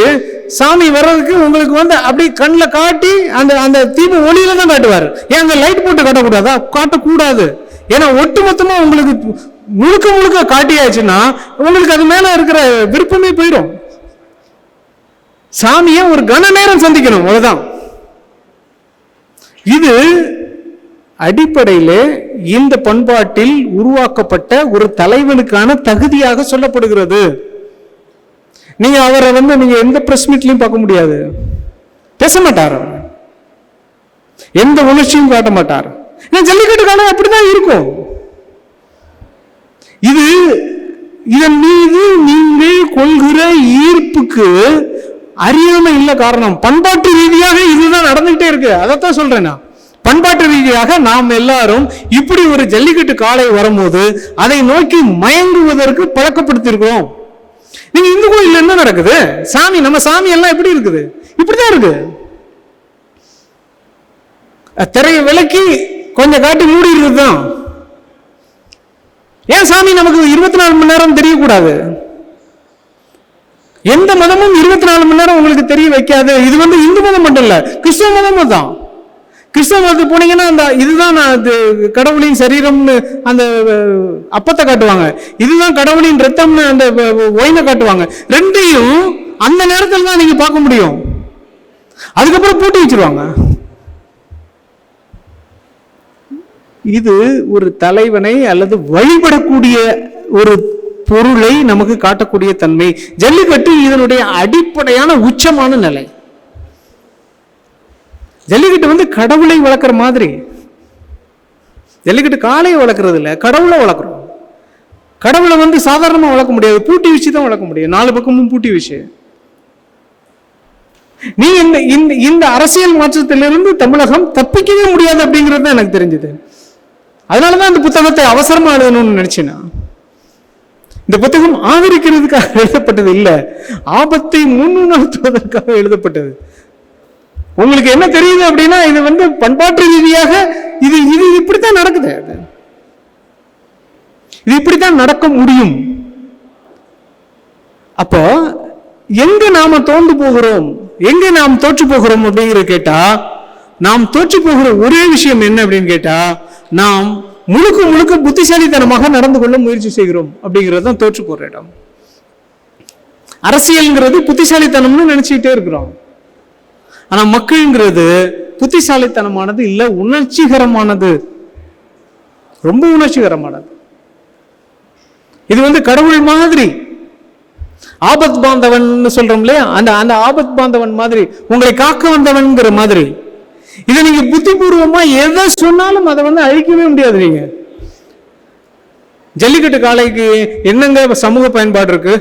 சாமி வர்றதுக்கு உங்களுக்கு அப்படி கண்ணில் காட்டி அந்த அந்த தீப ஒளியில தான் காட்டுவார். ஏன் அந்த லைட் போட்டு காட்டக்கூடாதா? காட்டக்கூடாது. ஏன்னா ஒட்டுமொத்தமா உங்களுக்கு முழுக்க முழுக்க காட்டியாச்சுன்னா உங்களுக்கு அது மேல இருக்கிற விருப்பமே போயிடும். சாமியை ஒரு கன நேரம் சந்திக்கணும், அவ்வளவுதான். இது அடிப்படையில் இந்த பண்பாட்டில் உருவாக்கப்பட்ட ஒரு தலைவனுக்கான தகுதியாக சொல்லப்படுகிறது. நீங்க அவரை நீங்க எந்த பிரஸ் மீட்லயும் பார்க்க முடியாது, பேச மாட்டார், அவர் எந்த உணர்ச்சியும் காட்ட மாட்டார். ஜல்லிக்கட்டு காலம் அப்படிதான் இருக்கும். இதன் மீது நீங்கள் கொள்கிற ஈர்ப்புக்கு அறியாமை இல்ல காரணம். பண்பாட்டு ரீதியாக இதுதான் நடந்துகிட்டே இருக்கு. அதைத்தான் சொல்றேன் நான். பண்பாட்டு ரீதியாக நாம் எல்லாரும் இப்படி ஒரு ஜல்லிக்கட்டு காளை வரும்போது அதை நோக்கி மயங்குவதற்கு பழக்கப்படுத்திருக்கிறோம். நீங்க இந்து கோயில் என்ன நடக்குது? சாமி, நம்ம சாமி எல்லாம் எப்படி இருக்குது? இப்படிதான் இருக்கு. திரையை விலக்கி கொஞ்சம் காட்டி மூடி இருக்குதுதான். ஏன் சாமி நமக்கு 24 மணி நேரம் தெரியக்கூடாது? எந்த மதமும் 24 மணி நேரம் உங்களுக்கு தெரிய வைக்காது. இது இந்து மதம் மட்டும் இல்ல, கிறிஸ்தவ மதமும் தான். கிறிஸ்தவ மதத்துக்கு போனீங்கன்னா அந்த இதுதான் கடவுளின் சரீரம்னு அந்த அப்பத்தை காட்டுவாங்க, இதுதான் கடவுளின் ரத்தம்னு அந்த ஒயினை காட்டுவாங்க. ரெண்டையும் அந்த நேரத்தில் தான் நீங்க பார்க்க முடியும். அதுக்கப்புறம் பூட்டி வச்சிருவாங்க. இது ஒரு தலைவனை அல்லது வழிபடக்கூடிய ஒரு பொருளை நமக்கு காட்டக்கூடிய தன்மை. ஜல்லிக்கட்டு இதனுடைய அடிப்படையான உச்சமான நிலை. ஜல்லிக்கட்டு கடவுளை வளர்க்குற மாதிரி. ஜல்லிக்கட்டு காளையை வளர்க்கறது இல்லை, கடவுளை வளர்க்குறோம். கடவுளை சாதாரணமாக வளர்க்க முடியாது, பூட்டி வச்சு தான் வளர்க்க முடியும். 4 பக்கமும் பூட்டி வச்சு. நீ இந்த அரசியல் மாற்றத்திலிருந்து தமிழகம் தப்பிக்கவே முடியாது அப்படிங்கிறது தான் எனக்கு தெரிஞ்சது. அதனாலதான் இந்த புத்தகத்தை அவசரமா எழுதணும்னு நினைச்சேன். இந்த புத்தகம் ஆதரிக்கிறதுக்காக எழுதப்பட்டது இல்லை, ஆபத்தை முன்னுணர்த்துவதற்காக எழுதப்பட்டது. உங்களுக்கு என்ன தெரியுது அப்படின்னா, இது பண்பாட்டு ரீதியாக இது இது இப்படித்தான் நடக்குது, இது இப்படித்தான் நடக்க முடியும். அப்போ எங்க நாம தோண்டு போகிறோம், எங்க நாம் தோற்று போகிறோம் அப்படிங்கிற கேட்டா, நாம் தோற்று போகிற ஒரே விஷயம் என்ன அப்படின்னு கேட்டா, நாம் முழுக்க முழுக்க புத்திசாலித்தனமாக நடந்து கொள்ள முயற்சி செய்கிறோம் அப்படிங்கிறது தான் தோற்று போற இடம். அரசியல்ங்கிறது புத்திசாலித்தனம்னு நினைச்சுக்கிட்டே இருக்கிறோம். ஆனா மக்கள்ங்கிறது புத்திசாலித்தனமானது இல்ல, உணர்ச்சிகரமானது, ரொம்ப உணர்ச்சிகரமானது. இது கடவுள் மாதிரி ஆபத் பாந்தவன் சொல்றோம் இல்லையா, அந்த ஆபத் பாந்தவன் மாதிரி, உங்களை காக்க வந்தவன்ங்கிற மாதிரி. இதை நீங்க புத்திபூர்வமா எதை சொன்னாலும் அதை அழிக்கவே முடியாது. நீங்க ஜல்லிக்கட்டு காளைக்கு என்னங்க சமூக பயன்பாடு இருக்கு?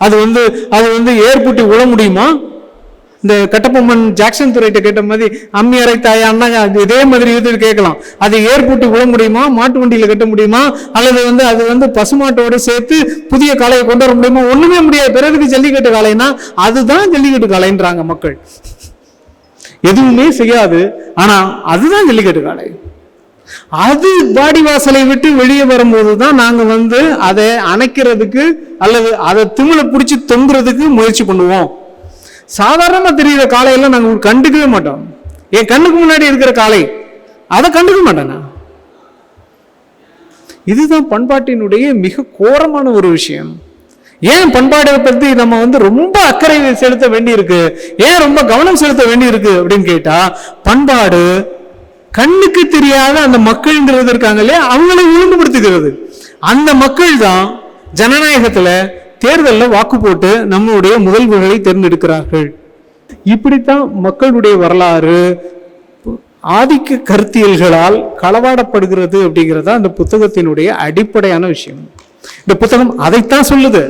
அது ஏற்பூட்டி உழ முடியுமா? இந்த கட்டபொம்மன் ஜாக்சன் துறையிட்ட கேட்ட மாதிரி அம்மி அரைத்தாயா அண்ணா, இதே மாதிரி இது கேட்கலாம். அது ஏற்பூட்டி உழ முடியுமா? மாட்டு வண்டியில கட்ட முடியுமா? அல்லது அது பசுமாட்டோட சேர்த்து புதிய காளையை கொண்டு வர முடியுமா? ஒண்ணுமே முடியாது. பிறகு ஜல்லிக்கட்டு காளைனா அதுதான் ஜல்லிக்கட்டு காளைன்றாங்க மக்கள். எதுவுமே செய்யாது, ஆனா அதுதான் ஜல்லிக்கட்டு காளை. அது வாடிவாசலை விட்டு வெளியே வரும்போதுதான் நாங்க அதை அணைக்கிறதுக்கு அல்லது அதை திமிழ பிடிச்சி தொங்குறதுக்கு முயற்சி பண்ணுவோம். சாதாரணமா தெரியுற காளையெல்லாம் நாங்க கண்டுக்கவே மாட்டோம். என் கண்ணுக்கு முன்னாடி இருக்கிற காளை அதை கண்டுக்க மாட்டேன். இதுதான் பண்பாட்டினுடைய மிக கோரமான ஒரு விஷயம். ஏன் பண்பாடை பத்தி நம்ம ரொம்ப அக்கறை செலுத்த வேண்டி இருக்கு, ஏன் ரொம்ப கவனம் செலுத்த வேண்டி இருக்கு அப்படின்னு கேட்டா, பண்பாடு கண்ணுக்கு தெரியாத அந்த மக்கள்ங்கிறது இருக்காங்க இல்லையா, அவங்களை ஒழுங்குபடுத்துகிறது. அந்த மக்கள் தான் ஜனநாயகத்துல தேர்தலில் வாக்கு போட்டு நம்மளுடைய முதல்வர்களை தேர்ந்தெடுக்கிறார்கள். இப்படித்தான் மக்களுடைய வரலாறு ஆதிக்க கருத்தியல்களால் களவாடப்படுகிறது அப்படிங்கிறதா அந்த புத்தகத்தினுடைய அடிப்படையான விஷயம். இந்த புத்தகம் அதைத்தான் சொல்லுது,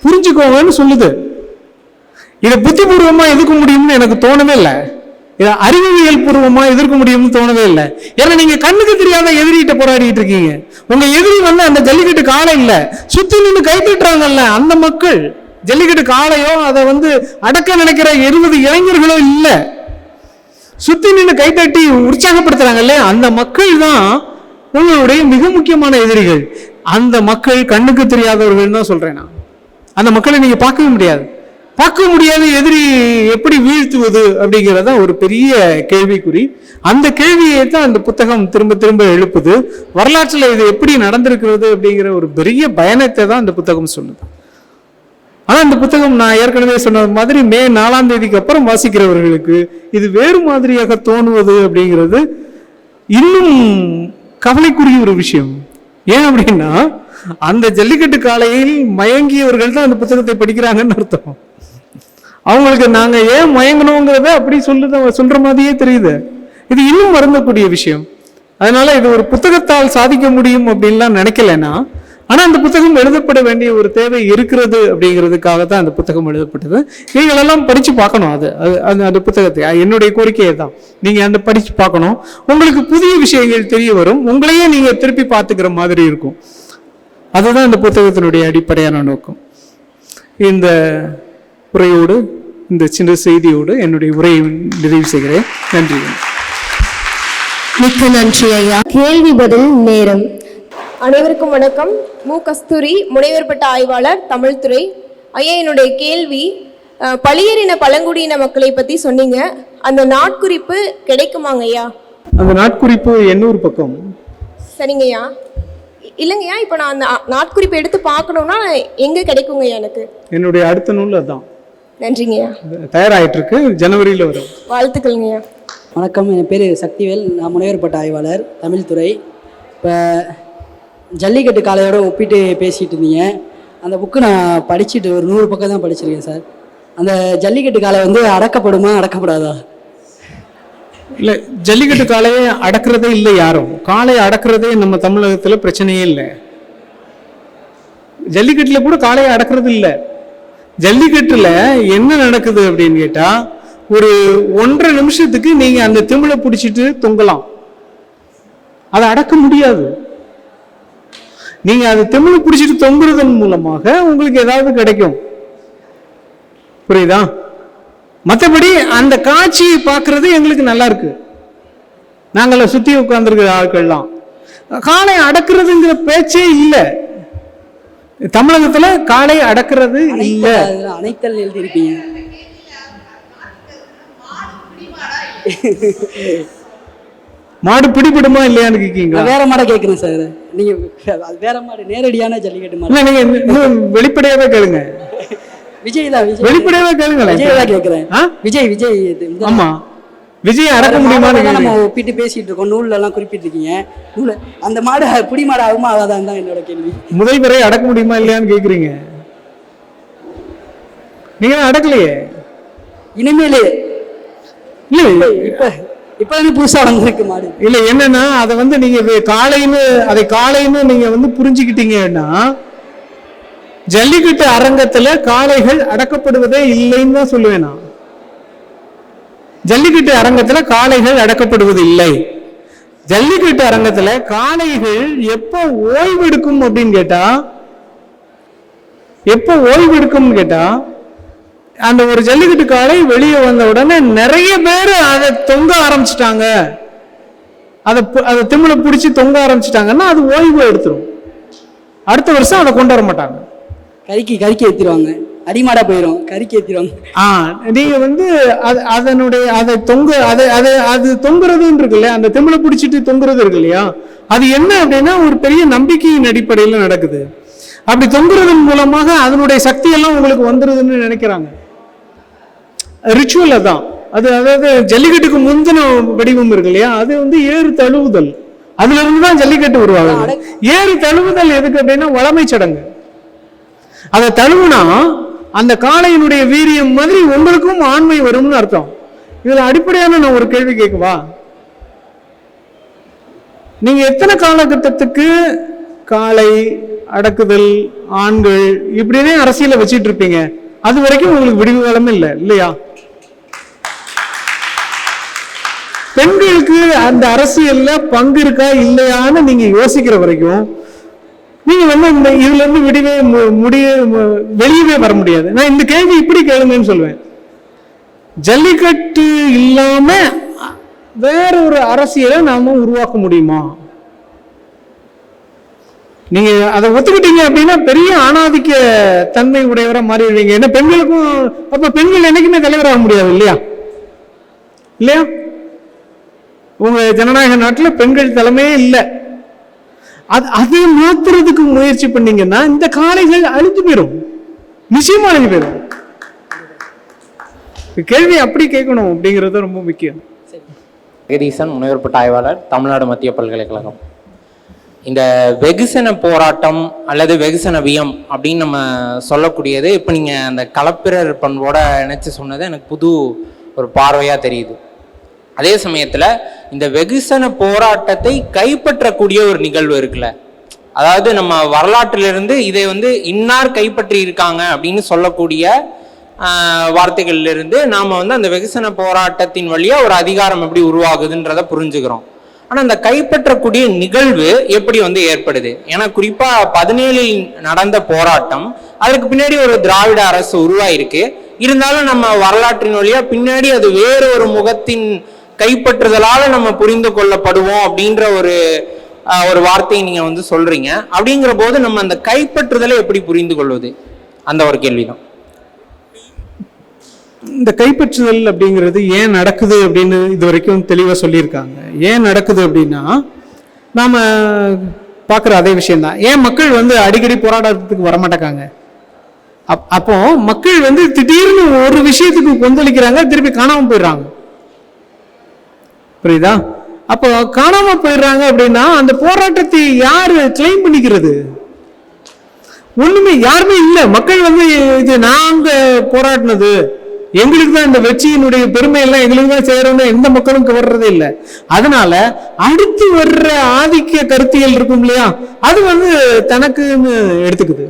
புரிஞ்சுக்கோங்கன்னு சொல்லுது. இதை புத்திபூர்வமா எதிர்க்க முடியும்னு எனக்கு தோணவே இல்லை. இதை அறிவியல் பூர்வமா எதிர்க்க முடியும்னு தோணவே இல்லை. ஏன்னா நீங்க கண்ணுக்கு தெரியாத எதிரிகிட்ட போராடிட்டு இருக்கீங்க. உங்க எதிரி அந்த ஜல்லிக்கட்டு காளை இல்ல, சுத்தி நின்று கைப்பற்றாங்கல்ல அந்த மக்கள். ஜல்லிக்கட்டு காளையோ அதை அடக்க நினைக்கிற 20 இளைஞர்களோ இல்ல, சுத்தி நின்று கைத்தட்டி உற்சாகப்படுத்துறாங்கல்ல அந்த மக்கள் தான் உங்களுடைய மிக முக்கியமான எதிரிகள். அந்த மக்கள் கண்ணுக்கு தெரியாதவர்கள் தான் சொல்றேன் நான். அந்த மக்களை நீங்க பார்க்கவே முடியாது. பார்க்க முடியாத எதிரி எப்படி வீழ்த்துவது அப்படிங்கிறத ஒரு பெரிய கேள்விக்குறி. அந்த கேள்வியை தான் அந்த புத்தகம் திரும்ப திரும்ப எழுப்புது. வரலாற்றில் இது எப்படி நடந்திருக்கிறது அப்படிங்கிற ஒரு பெரிய பயணத்தை தான் இந்த புத்தகம் சொல்லுது. ஆனா இந்த புத்தகம் நான் ஏற்கனவே சொன்ன மாதிரி மே 4ஆம் தேதிக்கு அப்புறம் வாசிக்கிறவர்களுக்கு இது வேறு மாதிரியாக தோணுவது அப்படிங்கிறது இன்னும் கவலைக்குரிய ஒரு விஷயம். ஏன் அப்படின்னா அந்த ஜல்லிக்கட்டு காளையில் மயங்கியவர்கள் தான் அந்த புத்தகத்தை படிக்கிறாங்கன்னு அர்த்தம். அவங்களுக்கு நாங்க ஏன் மயங்கணுங்கிறத அப்படி சொல்ற மாதிரியே தெரியுது. இது இன்னும் வருந்தக்கூடிய விஷயம். அதனால இது ஒரு புத்தகத்தால் சாதிக்க முடியும் அப்படின்லாம் நினைக்கலன்னா, ஆனா அந்த புத்தகம் எழுதப்பட வேண்டிய ஒரு தேவை இருக்கிறது அப்படிங்கிறதுக்காக தான் அந்த புத்தகம் எழுதப்பட்டது. நீங்கள் எல்லாம் படிச்சு பார்க்கணும். அந்த புத்தகத்தை என்னுடைய கோரிக்கையை தான் நீங்க படிச்சு பார்க்கணும். உங்களுக்கு புதிய விஷயங்கள் தெரிய வரும், உங்களையே நீங்க திருப்பி பார்த்துக்கிற மாதிரி இருக்கும். அதுதான் இந்த புத்தகத்தினுடைய அடிப்படையான நோக்கம். இந்த உரையோடு, இந்த சின்ன செய்தியோடு என்னுடைய உரையை நிறைவு செய்கிறேன். நன்றி. மிக்க நன்றி ஐயா. கேள்வி பதில் நேரம். அனைவருக்கும் வணக்கம். மு. கஸ்தூரி, முனைவர் பட்ட ஆய்வாளர், தமிழ் துறை. ஐயா, என்னுடைய கேள்வி, பழியரின பழங்குடியின மக்களை பத்தி சொன்னீங்க. அந்த நாட்குறிப்பு கிடைக்குமாங்க ஐயா? அந்த நாட்குறிப்பு எண்ணூர் பக்கம். சரிங்கய்யா. இல்லைங்கய்யா, இப்போ நான் அந்த நாட்குறிப்பு எடுத்து பார்க்கணும்னா எங்க கிடைக்குங்கய்யா எனக்கு? என்னுடைய அடுத்த நூல் அதான். நன்றிங்கய்யா. தயாராகிட்டு இருக்கு, ஜனவரியில் வரும். வாழ்த்துக்கள்ங்கய்யா. வணக்கம், என் பேர் சக்திவேல். நான் முனைவர் பட்ட ஆய்வாளர், தமிழ் துறை. இப்போ ஜல்லிக்கட்டு காளையோட ஒப்பிட்டு பேசிகிட்டு இருந்தீங்க. அந்த புக்கு நான் படிச்சுட்டு ஒரு 100 பக்கம் தான் படிச்சிருக்கேன் சார். அந்த ஜல்லிக்கட்டு காளை அடக்கப்படுமா அடக்கப்படாதா? இல்லை, ஜல்லிக்கட்டு காளையை அடக்கிறதே இல்லை யாரும். காளையை அடக்கிறதே நம்ம தமிழகத்தில் பிரச்சனையே இல்லை. ஜல்லிக்கட்டுல கூட காளையை அடக்கிறது இல்லை. ஜல்லிக்கட்டுல என்ன நடக்குது அப்படின்னு கேட்டா, ஒரு 1.5 நிமிஷத்துக்கு நீங்க அந்த திமிழை பிடிச்சிட்டு தொங்கலாம், அதை அடக்க முடியாது. நீங்க அதை திமிழை பிடிச்சிட்டு தொங்குறதன் மூலமாக உங்களுக்கு ஏதாவது கிடைக்கும், புரியுதா? மற்றபடி அந்த காட்சியை பார்க்கறது எங்களுக்கு நல்லா இருக்கு. நாங்கள சுத்தி உட்கார்ந்துருக்கிற ஆட்கள்லாம் காளையை அடக்கிறதுங்கிற பேச்சே இல்லை. தமிழகத்துல காளை அடக்குறது இல்ல. அனைத்தல் எழுதியிருப்பீங்க. மாடு பிடிபடுமா இல்லையான்னு கேக்கீங்களா? வேற மாடை கேட்குறேன் சார். நீங்க அது வேற மாடு, நேரடியான ஜல்லிக்கட்டு மாடு. இல்ல, நீங்க இன்னும் வெளிப்படையாவே கேளுங்க. விஜய் தான், விஜய் வெளிப்படையாவே கேளுங்களேன். விஜய் தான் கேட்குறேன். விஜய் விஜய் ஆமா, விஜய் அடக்க முடியுமான்னு நம்ம ஒப்பிட்டு பேசிட்டு இருக்கோம். நூல்ல எல்லாம் குறிப்பிட்டிருக்கீங்க. நூல் அந்த மாடு புடி மாடு ஆகுமா ஆகாதான் தான் என்னோட கேள்வி. முதல்வரை அடக்க முடியுமா இல்லையான்னு கேக்குறீங்க. நீங்க அடக்கலையே. இனிமேலே இல்ல, இப்ப புதுசா வந்திருக்கு மாடு. இல்ல, என்னன்னா அதை வந்து நீங்க காளைன்னு நீங்க வந்து புரிஞ்சுக்கிட்டீங்கன்னா, ஜல்லிக்கட்டு அரங்கத்துல காளைகள் அடக்கப்படுவதே இல்லைன்னு தான் சொல்லுவேன் நான். ஜல்லிக்கட்டு அரங்கத்துல காளைகள் அடக்கப்படுவது இல்லை. ஜல்லிக்கட்டு அரங்கத்துல காளைகள் எப்போ ஓய்வெடுக்கும் அப்படின்னு கேட்டா, எப்போ ஓய்வெடுக்கும் கேட்டா, அந்த ஒரு ஜல்லிக்கட்டு காளை வெளியே வந்த உடனே நிறைய பேர் அதை தொங்க ஆரம்பிச்சிட்டாங்க, அதை திமிழ பிடிச்சி தொங்க ஆரம்பிச்சிட்டாங்கன்னா அது ஓய்வு எடுத்துரும். அடுத்த வருஷம் அதை கொண்டு வர மாட்டாங்க. கறிக்கு ஏற்றிடுவாங்க. அடிமாடா போயிடும், கறிக்கு ஏற்றிடுவாங்க. நீங்க வந்து அது தொங்குறதுன்னு இருக்கு இல்லையா, அந்த திமிழ பிடிச்சிட்டு தொங்குறது இருக்கு இல்லையா, அது என்ன அப்படின்னா ஒரு பெரிய நம்பிக்கையின் அடிப்படையில் நடக்குது. அப்படி தொங்குறதன் மூலமாக அதனுடைய சக்தி எல்லாம் உங்களுக்கு வந்துருதுன்னு நினைக்கிறாங்க. ரிச்சுவல் தான் அது. அதாவது ஜல்லிக்கட்டுக்கு முந்தின வடிவம் இருக்கு இல்லையா, அது வந்து ஏறு தழுவுதல். அதுல இருந்து தான் ஜல்லிக்கட்டு உருவாகுது. ஏறு தழுவுதல் எதுக்கு அப்படின்னா வளமை சடங்கு. அதை தழுவுனா அந்த காளையினுடைய வீரியம் மாதிரி உங்களுக்கும் ஆண்மை வரும்னு அர்த்தம். இதுல அடிப்படையான நான் ஒரு கேள்வி கேட்கவா? நீங்க எத்தனை காலகட்டத்துக்கு காளை அடக்குதல் ஆண்கள் இப்படினே அரசியல வச்சிட்டு இருப்பீங்க? அது வரைக்கும் உங்களுக்கு விடிவு காலமே இல்லை இல்லையா? பெண்களுக்கு அந்த அரசியல்ல பங்கு இருக்கா இல்லையான்னு நீங்க யோசிக்கிற வரைக்கும் நீங்க வந்து இந்த இதுல இருந்து வெளியவே வர முடியாது. நான் இந்த கேள்வி இப்படி கேளுங்கன்னு சொல்லுவேன். ஜல்லிக்கட்டு இல்லாம வேற ஒரு அரசியலை நாம உருவாக்க முடியுமா? நீங்க அதை ஒத்துக்கிட்டீங்க அப்படின்னா பெரிய ஆணாதிக்க தன்மை உடையவரை மாறிடுவீங்க. ஏன்னா பெண்களுக்கும் அப்ப பெண்கள் என்னைக்குமே தலைவராக முடியாது இல்லையா? இல்லையா? உங்க ஜனநாயக நாட்டில் பெண்கள் தலைமையே இல்லை. அது மாத்துறதுக்கு முயற்சி பண்ணீங்கன்னா இந்த காளைகள் அழிஞ்சு போயிடும், நிச்சயமா அழிஞ்சு போயிடும். கேள்வி அப்படி கேட்கணும் அப்படிங்கிறது ரொம்ப முக்கியம். ஜெகதீசன், முனைவர்பட்ட ஆய்வாளர், தமிழ்நாடு மத்திய பல்கலைக்கழகம். இந்த வெகுசன போராட்டம் அல்லது வெகுசனவியம் அப்படின்னு நம்ம சொல்லக்கூடியது, இப்போ நீங்கள் அந்த களப்பிரர் பண்போட நினைச்சு சொன்னது எனக்கு புது ஒரு பார்வையாக தெரியுது. அதே சமயத்தில் இந்த வெகுசன போராட்டத்தை கைப்பற்றக்கூடிய ஒரு நிகழ்வு இருக்குல்ல, அதாவது நம்ம வரலாற்றிலிருந்து இதை வந்து இன்னார் கைப்பற்றி இருக்காங்க அப்படின்னு சொல்லக்கூடிய வார்த்தைகள்லிருந்து நாம் வந்து அந்த வெகுசன போராட்டத்தின் வழியாக ஒரு அதிகாரம் எப்படி உருவாகுதுன்றதை புரிஞ்சுக்கிறோம். ஆனால் அந்த கைப்பற்றக்கூடிய நிகழ்வு எப்படி வந்து ஏற்படுது? ஏன்னா குறிப்பாக 17 நடந்த போராட்டம், அதற்கு பின்னாடி ஒரு திராவிட அரசு உருவாயிருக்கு. இருந்தாலும் நம்ம வரலாற்றின் வழியா பின்னாடி அது வேறு ஒரு முகத்தின் கைப்பற்றுதலால நம்ம புரிந்து கொள்ளப்படுவோம் அப்படின்ற ஒரு வார்த்தையை நீங்க வந்து சொல்றீங்க. அப்படிங்கிற போது நம்ம அந்த கைப்பற்றுதலை எப்படி புரிந்து கொள்வது? அந்த ஒரு கேள்விதான். இந்த கைப்பற்றுதல் அப்படிங்கிறது ஏன் நடக்குது அப்படின்னு இது வரைக்கும் தெளிவாக சொல்லியிருக்காங்க. ஏன் நடக்குது அப்படின்னா நாம பார்க்குற அதே விஷயம்தான். ஏன் மக்கள் வந்து அடிக்கடி போராட்டத்துக்கு வரமாட்டாங்க? அப்போ மக்கள் வந்து திடீர்னு ஒரு விஷயத்துக்கு கொந்தளிக்கிறாங்க, திருப்பி காணாம போயிடுறாங்க. புரியுதா? அப்போ காணாம போயிடுறாங்க அப்படின்னா அந்த போராட்டத்தை யாரு கிளைம் பண்ணிக்கிறது? ஒண்ணுமே யாருமே இல்லை. மக்கள் வந்து இது நாங்க போராடினது, எங்களுக்கு தான் இந்த வெற்றியினுடைய பெருமை எல்லாம் எங்களுக்கு தான் சேரணும், எந்த மக்களும் வர்றதே இல்லை. அதனால அடுத்து வர்ற ஆதிக்க கருத்தியல் இருக்கும் இல்லையா, அது வந்து தனக்குன்னு எடுத்துக்குது.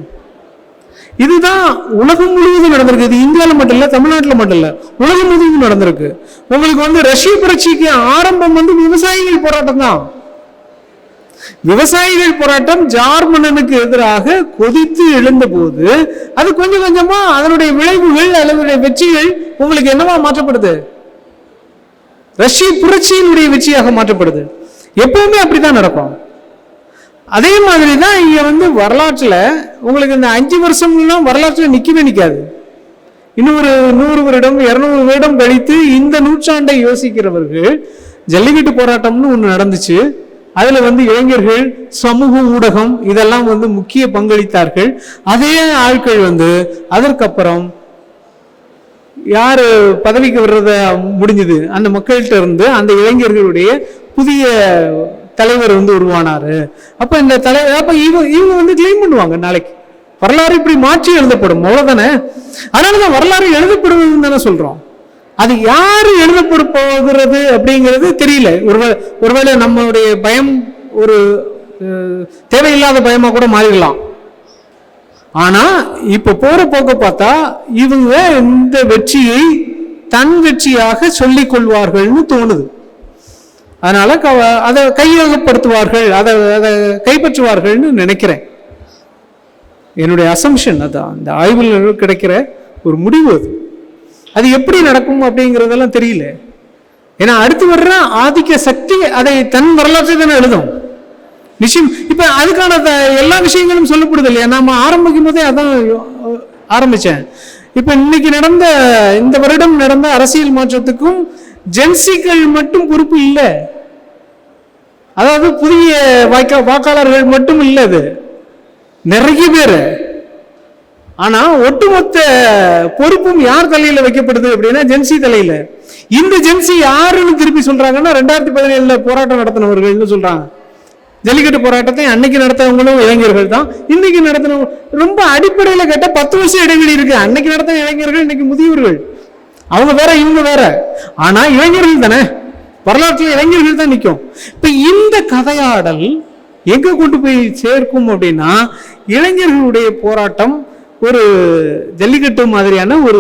இதுதான் உலகம் முழுவதும் நடந்திருக்கு. இது இந்தியாவில் மட்டும் இல்லை, தமிழ்நாட்டில் மட்டும் இல்லை, உலகம் முழுவதும் நடந்திருக்கு. உங்களுக்கு வந்து ரஷ்ய புரட்சிக்கு ஆரம்பம் வந்து விவசாயிகள் போராட்டம் தான். விவசாயிகள் போராட்டம் ஜார்மனனுக்கு எதிராக கொதித்து எழுந்த போது அது கொஞ்சம் கொஞ்சமா அதனுடைய விளைவுகள் அதனுடைய வெற்றிகள் உங்களுக்கு என்னவா மாற்றப்படுது? ரஷ்ய புரட்சியினுடைய வெற்றியாக மாற்றப்படுது. எப்பவுமே அப்படித்தான் நடக்கும். அதே மாதிரி தான் இங்க வந்து வரலாற்றில் உங்களுக்கு இந்த 5 வருஷம்லாம் வரலாற்றில் நிற்கவே நிற்காது. இன்னும் ஒரு 100 வருடம் 200 வருடம் கழித்து இந்த நூற்றாண்டை யோசிக்கிறவர்கள் ஜல்லிக்கட்டு போராட்டம்னு ஒன்று நடந்துச்சு. அதுல வந்து இளைஞர்கள், சமூக ஊடகம் இதெல்லாம் வந்து முக்கிய பங்களித்தார்கள். அதே ஆட்கள் வந்து அதற்கப்புறம் யாரு பதவிக்கு வர்றத முடிஞ்சது, அந்த மக்கள்கிட்ட இருந்து அந்த இளைஞர்களுடைய புதிய தலைவர் வந்து உருவானாரு. அப்ப இந்த தலைவர் அப்ப இவங்க வந்து கிளைம் பண்ணுவாங்க, நாளைக்கு வரலாறு இப்படி மாற்றி எழுதப்படும், அவ்வளவுதானே. அதனாலதான் வரலாறு எழுதப்படுவதுன்னு தானே சொல்றோம். அது யாரு எழுதப்பட போகிறது அப்படிங்கிறது தெரியல. ஒருவேளை நம்மளுடைய பயம் ஒரு தேவையில்லாத பயமா கூட மாறிடலாம். ஆனா இப்ப போற போக்க பார்த்தா இவங்க இந்த வெற்றியை தன் வெற்றியாக சொல்லிக் கொள்வார்கள்னு தோணுது. அதனால அதை கையகப்படுத்துவார்கள், அதை கைப்பற்றுவார்கள்னு நினைக்கிறேன். என்னுடைய அசம்ஷன் அதான், இந்த ஆய்வில் கிடைக்கிற ஒரு முடிவு அது. அது எப்படி நடக்கும் அப்படிங்கிறதெல்லாம் தெரியல. ஏன்னா அடுத்து வர்ற ஆதிக்க சக்தி அதை தன் வரலாற்றை தானே எழுதும் நிச்சயம். இப்ப அதுக்கான எல்லா விஷயங்களும் சொல்லப்படுது இல்லையா. நாம ஆரம்பிக்கும் போதே அதான் ஆரம்பிச்சேன். இப்ப இன்னைக்கு நடந்த இந்த வருடம் நடந்த அரசியல் மாற்றத்துக்கும் ஜென்சிகள் மட்டும் பொறுப்பு இல்லை. அதாவது புதிய வாக்காளர்கள் மட்டும் இல்லை, அது நிறைய பேர். ஆனா ஒட்டுமொத்த பொறுப்பும் யார் தலையில வைக்கப்படுது அப்படின்னா ஜென்சி தலையில. இந்த ஜென்சி யாருன்னு திருப்பி சொல்றாங்கன்னா 2017 போராட்டம் நடத்தினவர்கள் சொல்றாங்க. ஜல்லிக்கட்டு போராட்டத்தை அன்னைக்கு நடத்தவங்களும் இளைஞர்கள் தான், இன்னைக்கு நடத்தினவங்க. ரொம்ப அடிப்படையில கேட்ட 10 வருஷம் இடைவெளி இருக்கு. அன்னைக்கு நடத்தின இளைஞர்கள் இன்னைக்கு முதியவர்கள், அவங்க வேற இவங்க வேற. ஆனா இளைஞர்கள் தானே, வரலாற்றில் இளைஞர்கள் தான் நிற்கும். இப்ப இந்த கதையாடல் எங்க கொண்டு போய் சேர்க்கும் அப்படின்னா, இளைஞர்களுடைய போராட்டம் ஒரு ஜல்லிக்கட்டு மாதிரியான ஒரு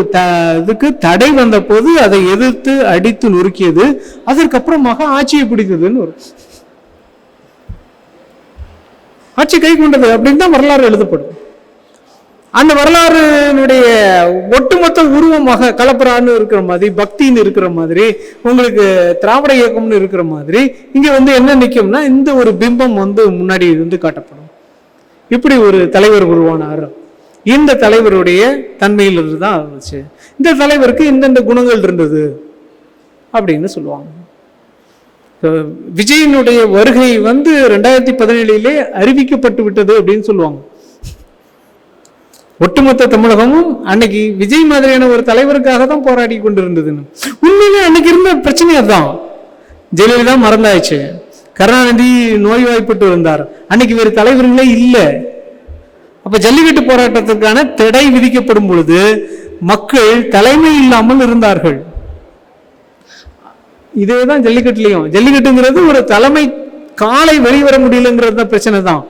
இதுக்கு தடை வந்த போது அதை எதிர்த்து அடித்து நொறுக்கியது, அதற்கப்புறமாக ஆட்சியை பிடித்ததுன்னு ஒரு ஆட்சி கை கொண்டது அப்படின்னு தான் வரலாறு எழுதப்படும். அந்த வரலாறுனுடைய ஒட்டுமொத்த உருவமாக கலப்பரான்னு இருக்கிற மாதிரி, பக்தின்னு இருக்கிற மாதிரி, உங்களுக்கு திராவிட இயக்கம்னு இருக்கிற மாதிரி இங்க வந்து என்ன நிற்கும்னா இந்த ஒரு பிம்பம் வந்து முன்னாடி வந்து காட்டப்படும். இப்படி ஒரு தலைவர் உருவானார், இந்த தலைவருடைய தன்மையிலிருந்து தான் இருந்துச்சு, இந்த தலைவருக்கு இந்தந்த குணங்கள் இருந்தது அப்படின்னு சொல்லுவாங்க. விஜயனுடைய வருகை வந்து 2017 அறிவிக்கப்பட்டு விட்டது அப்படின்னு சொல்லுவாங்க. ஒட்டுமொத்த தமிழகமும் அன்னைக்கு விஜய் மாதிரியான ஒரு தலைவருக்காக தான் போராடி கொண்டிருந்ததுன்னு. உண்மையிலே அன்னைக்கு இருந்த பிரச்சனை அதுதான். ஜெயலலிதா மறந்தாயிடுச்சு, கருணாநிதி நோய்வாய்ப்பட்டு இருந்தார், அன்னைக்கு வேறு தலைவர்களே இல்லை. அப்ப ஜல்லிக்கட்டு போராட்டத்திற்கான தடை விதிக்கப்படும் பொழுது மக்கள் தலைமை இல்லாமல் இருந்தார்கள். இதேதான் ஜல்லிக்கட்டுலையும். ஜல்லிக்கட்டுங்கிறது ஒரு தலைமை, காலை வெளிவர முடியலங்கிறது தான் பிரச்சனை தான்.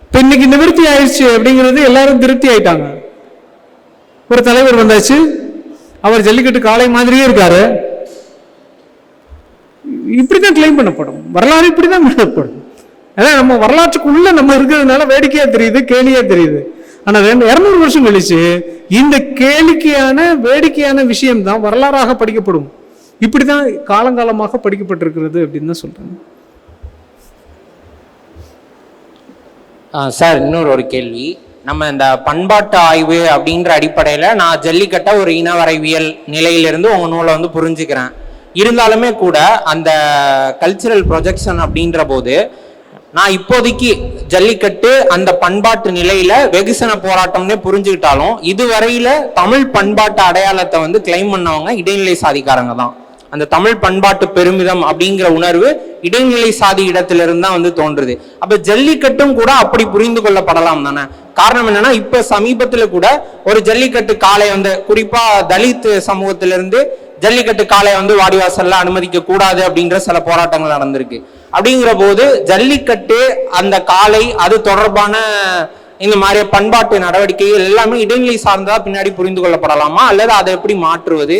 இப்ப இன்னைக்கு நிவர்த்தி ஆயிடுச்சு அப்படிங்கிறது எல்லாரும் திருப்தி ஆயிட்டாங்க. ஒரு தலைவர் வந்தாச்சு, அவர் ஜல்லிக்கட்டு காலை மாதிரியே இருக்காரு, இப்படிதான் கிளைம் பண்ணப்படும். வரலாறு இப்படிதான் எழுதப்படும். அதான் நம்ம வரலாற்றுக்குள்ள நம்ம இருக்கிறதுனால வேடிக்கையா தெரியுது, கேலியா தெரியுது. ஆனா 200 வருஷம் கழிச்சு இந்த கேளிக்கையான வேடிக்கையான விஷயம் தான் வரலாறாக படிக்கப்படும். இப்படிதான் காலங்காலமாக படிக்கப்பட்டிருக்கிறது அப்படின்னு தான் சொல்றேன். சார், இன்னொரு கேள்வி. நம்ம இந்த பண்பாட்டு ஆய்வு அப்படின்ற அடிப்படையில் நான் ஜல்லிக்கட்டை ஒரு இனவரைவியல் நிலையிலிருந்து உங்கள் நூலை வந்து புரிஞ்சுக்கிறேன். இருந்தாலுமே கூட அந்த கல்ச்சுரல் ப்ரொஜெக்ஷன் அப்படின்ற போது நான் இப்போதைக்கு ஜல்லிக்கட்டு அந்த பண்பாட்டு நிலையில வெகுசன போராட்டம்னே புரிஞ்சுக்கிட்டாலும் இதுவரையில தமிழ் பண்பாட்டு அடையாளத்தை வந்து கிளைம் பண்ணவங்க இடைநிலை சாதிக்காரங்க தான். அந்த தமிழ் பண்பாட்டு பெருமிதம் அப்படிங்கிற உணர்வு இடைநிலை சாதி இடத்திலிருந்து தான் வந்து தோன்றுது. அப்ப ஜல்லிக்கட்டும் கூட அப்படி புரிந்து கொள்ளப்படலாம் தானே? காரணம் என்னன்னா, இப்ப சமீபத்துல கூட ஒரு ஜல்லிக்கட்டு காளை வந்து குறிப்பா தலித் சமூகத்திலிருந்து ஜல்லிக்கட்டு காளை வந்து வாடிவாசல்ல அனுமதிக்க கூடாது அப்படின்ற சில போராட்டங்கள் நடந்திருக்கு. அப்படிங்கிற போது ஜல்லிக்கட்டு அந்த காளை அது தொடர்பான இந்த மாதிரி பண்பாட்டு நடவடிக்கைகள் எல்லாமே இடைநிலை சார்ந்ததா பின்னாடி புரிந்து கொள்ளப்படலாமா, அல்லது அதை எப்படி மாற்றுவது?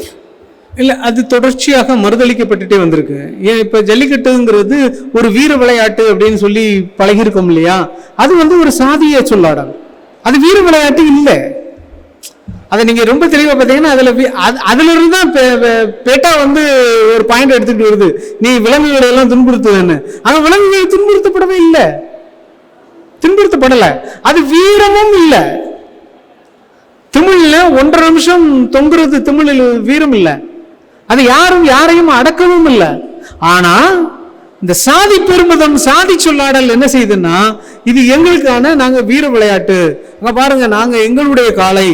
இல்லை, அது தொடர்ச்சியாக மறுதளிக்கப்பட்டுட்டே வந்திருக்கு. ஏன் இப்போ ஜல்லிக்கட்டுங்கிறது ஒரு வீர விளையாட்டு அப்படின்னு சொல்லி பழகிருக்கோம் இல்லையா, அது வந்து ஒரு சாதிய சொல்லாடல், அது வீர விளையாட்டு இல்லை. அதை நீங்க ரொம்ப தெளிவாக பார்த்தீங்கன்னா அதுல இருந்து தான் பேட்டா வந்து ஒரு பாயிண்ட் எடுத்துட்டு வருது, நீ விலங்குகளை எல்லாம் துன்புறுத்துவேன்னு. ஆனா விலங்குகள் துன்புறுத்தப்படவே இல்லை. துன்புறுத்தப்படல. அது வீரமும் இல்லை. திமிழ்ல 1.5 நிமிஷம் தொங்குறது திமிழில் வீரம் இல்லை. அது யாரையும் அடக்கவும் இல்லை. ஆனா இந்த சாதி பெருமிதம், சாதி சொல்லாடல் என்ன செய்யுதுன்னா, இது எங்களுக்கான, நாங்க வீர விளையாட்டு, அங்க பாருங்க நாங்க எங்களுடைய காலை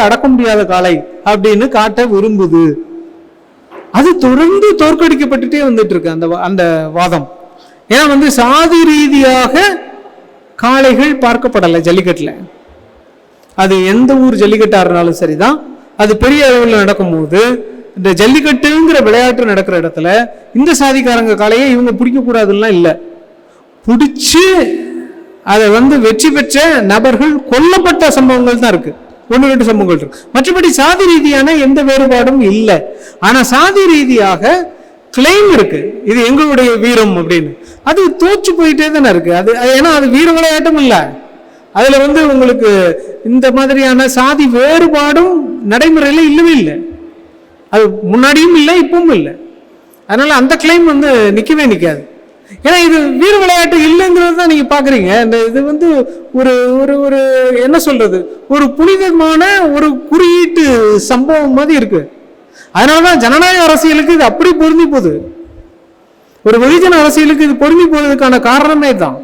அடக்க முடியாத காலை அப்படின்னு காட்ட விரும்புது. அது தொடர்ந்து தோற்கடிக்கப்பட்டுட்டே வந்துட்டு இருக்கு அந்த வாதம். ஏன்னா சாதி ரீதியாக காளைகள் பார்க்கப்படலை ஜல்லிக்கட்டுல. அது எந்த ஊர் ஜல்லிக்கட்டா இருந்தாலும் சரிதான், அது பெரிய அளவில் நடக்கும்போது இந்த ஜல்லிக்கட்டுங்கிற விளையாட்டு நடக்கிற இடத்துல இந்த சாதிக்காரங்க காளையை இவங்க பிடிக்க கூடாதுன்னா இல்லை, பிடிச்சு அதை வெற்றி பெற்ற நபர்கள் கொல்லப்பட்ட சம்பவங்கள் தான் இருக்கு. 1-2 சம்பவங்கள் இருக்கு. மற்றபடி சாதி ரீதியான எந்த வேறுபாடும் இல்லை. ஆனா சாதி ரீதியாக கிளைம் இருக்கு, இது எங்களுடைய வீரம் அப்படின்னு. அது தோற்று போயிட்டே தானே இருக்கு. அது ஏன்னா அது வீர விளையாட்டும் இல்லை. அதுல உங்களுக்கு இந்த மாதிரியான சாதி வேறுபாடும் நடைமுறையில இல்லவே இல்லை. அது முன்னாடியும் இல்லை, இப்பவும் இல்லை. அதனால அந்த கிளைம் நிக்கவே நிக்காது. ஏன்னா இது வீர விளையாட்டு இல்லைங்கிறது தான் நீங்க பாக்குறீங்க. இந்த இது ஒரு ஒரு ஒரு என்ன சொல்றது, ஒரு புனிதமான ஒரு குறியீட்டு சம்பவம் மாதிரி இருக்கு. அதனாலதான் ஜனநாயக அரசியலுக்கு இது அப்படி பொருந்தி போகுது. ஒரு வெகுஜன அரசியலுக்கு இது பொருந்தி போறதுக்கான காரணமே தான்.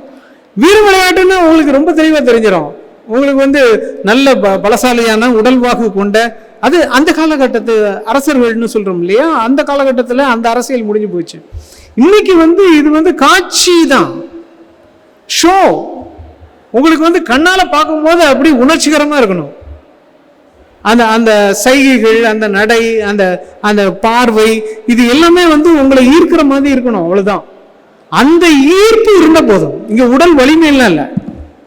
வீர விளையாட்டுன்னு உங்களுக்கு ரொம்ப தெளிவா தெரிஞ்சிடும். உங்களுக்கு நல்ல பலசாலியான உடல்வாகு கொண்ட, அது அந்த காலகட்டத்து அரசர்கள்னு சொல்றோம் இல்லையா, அந்த காலகட்டத்தில் அந்த அரசியல் முடிஞ்சு போச்சு. இன்னைக்கு இது காட்சி தான், ஷோ. உங்களுக்கு கண்ணால பார்க்கும்போது அப்படி உணர்ச்சிகரமா இருக்கணும். அந்த அந்த சைகைகள், அந்த நடை, அந்த அந்த பார்வை, இது எல்லாமே உங்களை ஈர்க்கிற மாதிரி இருக்கணும். அவ்வளவுதான். அந்த ஈர்ப்பு இருந்த போதும். இங்க உடல் வலிமையெல்லாம் இல்லை.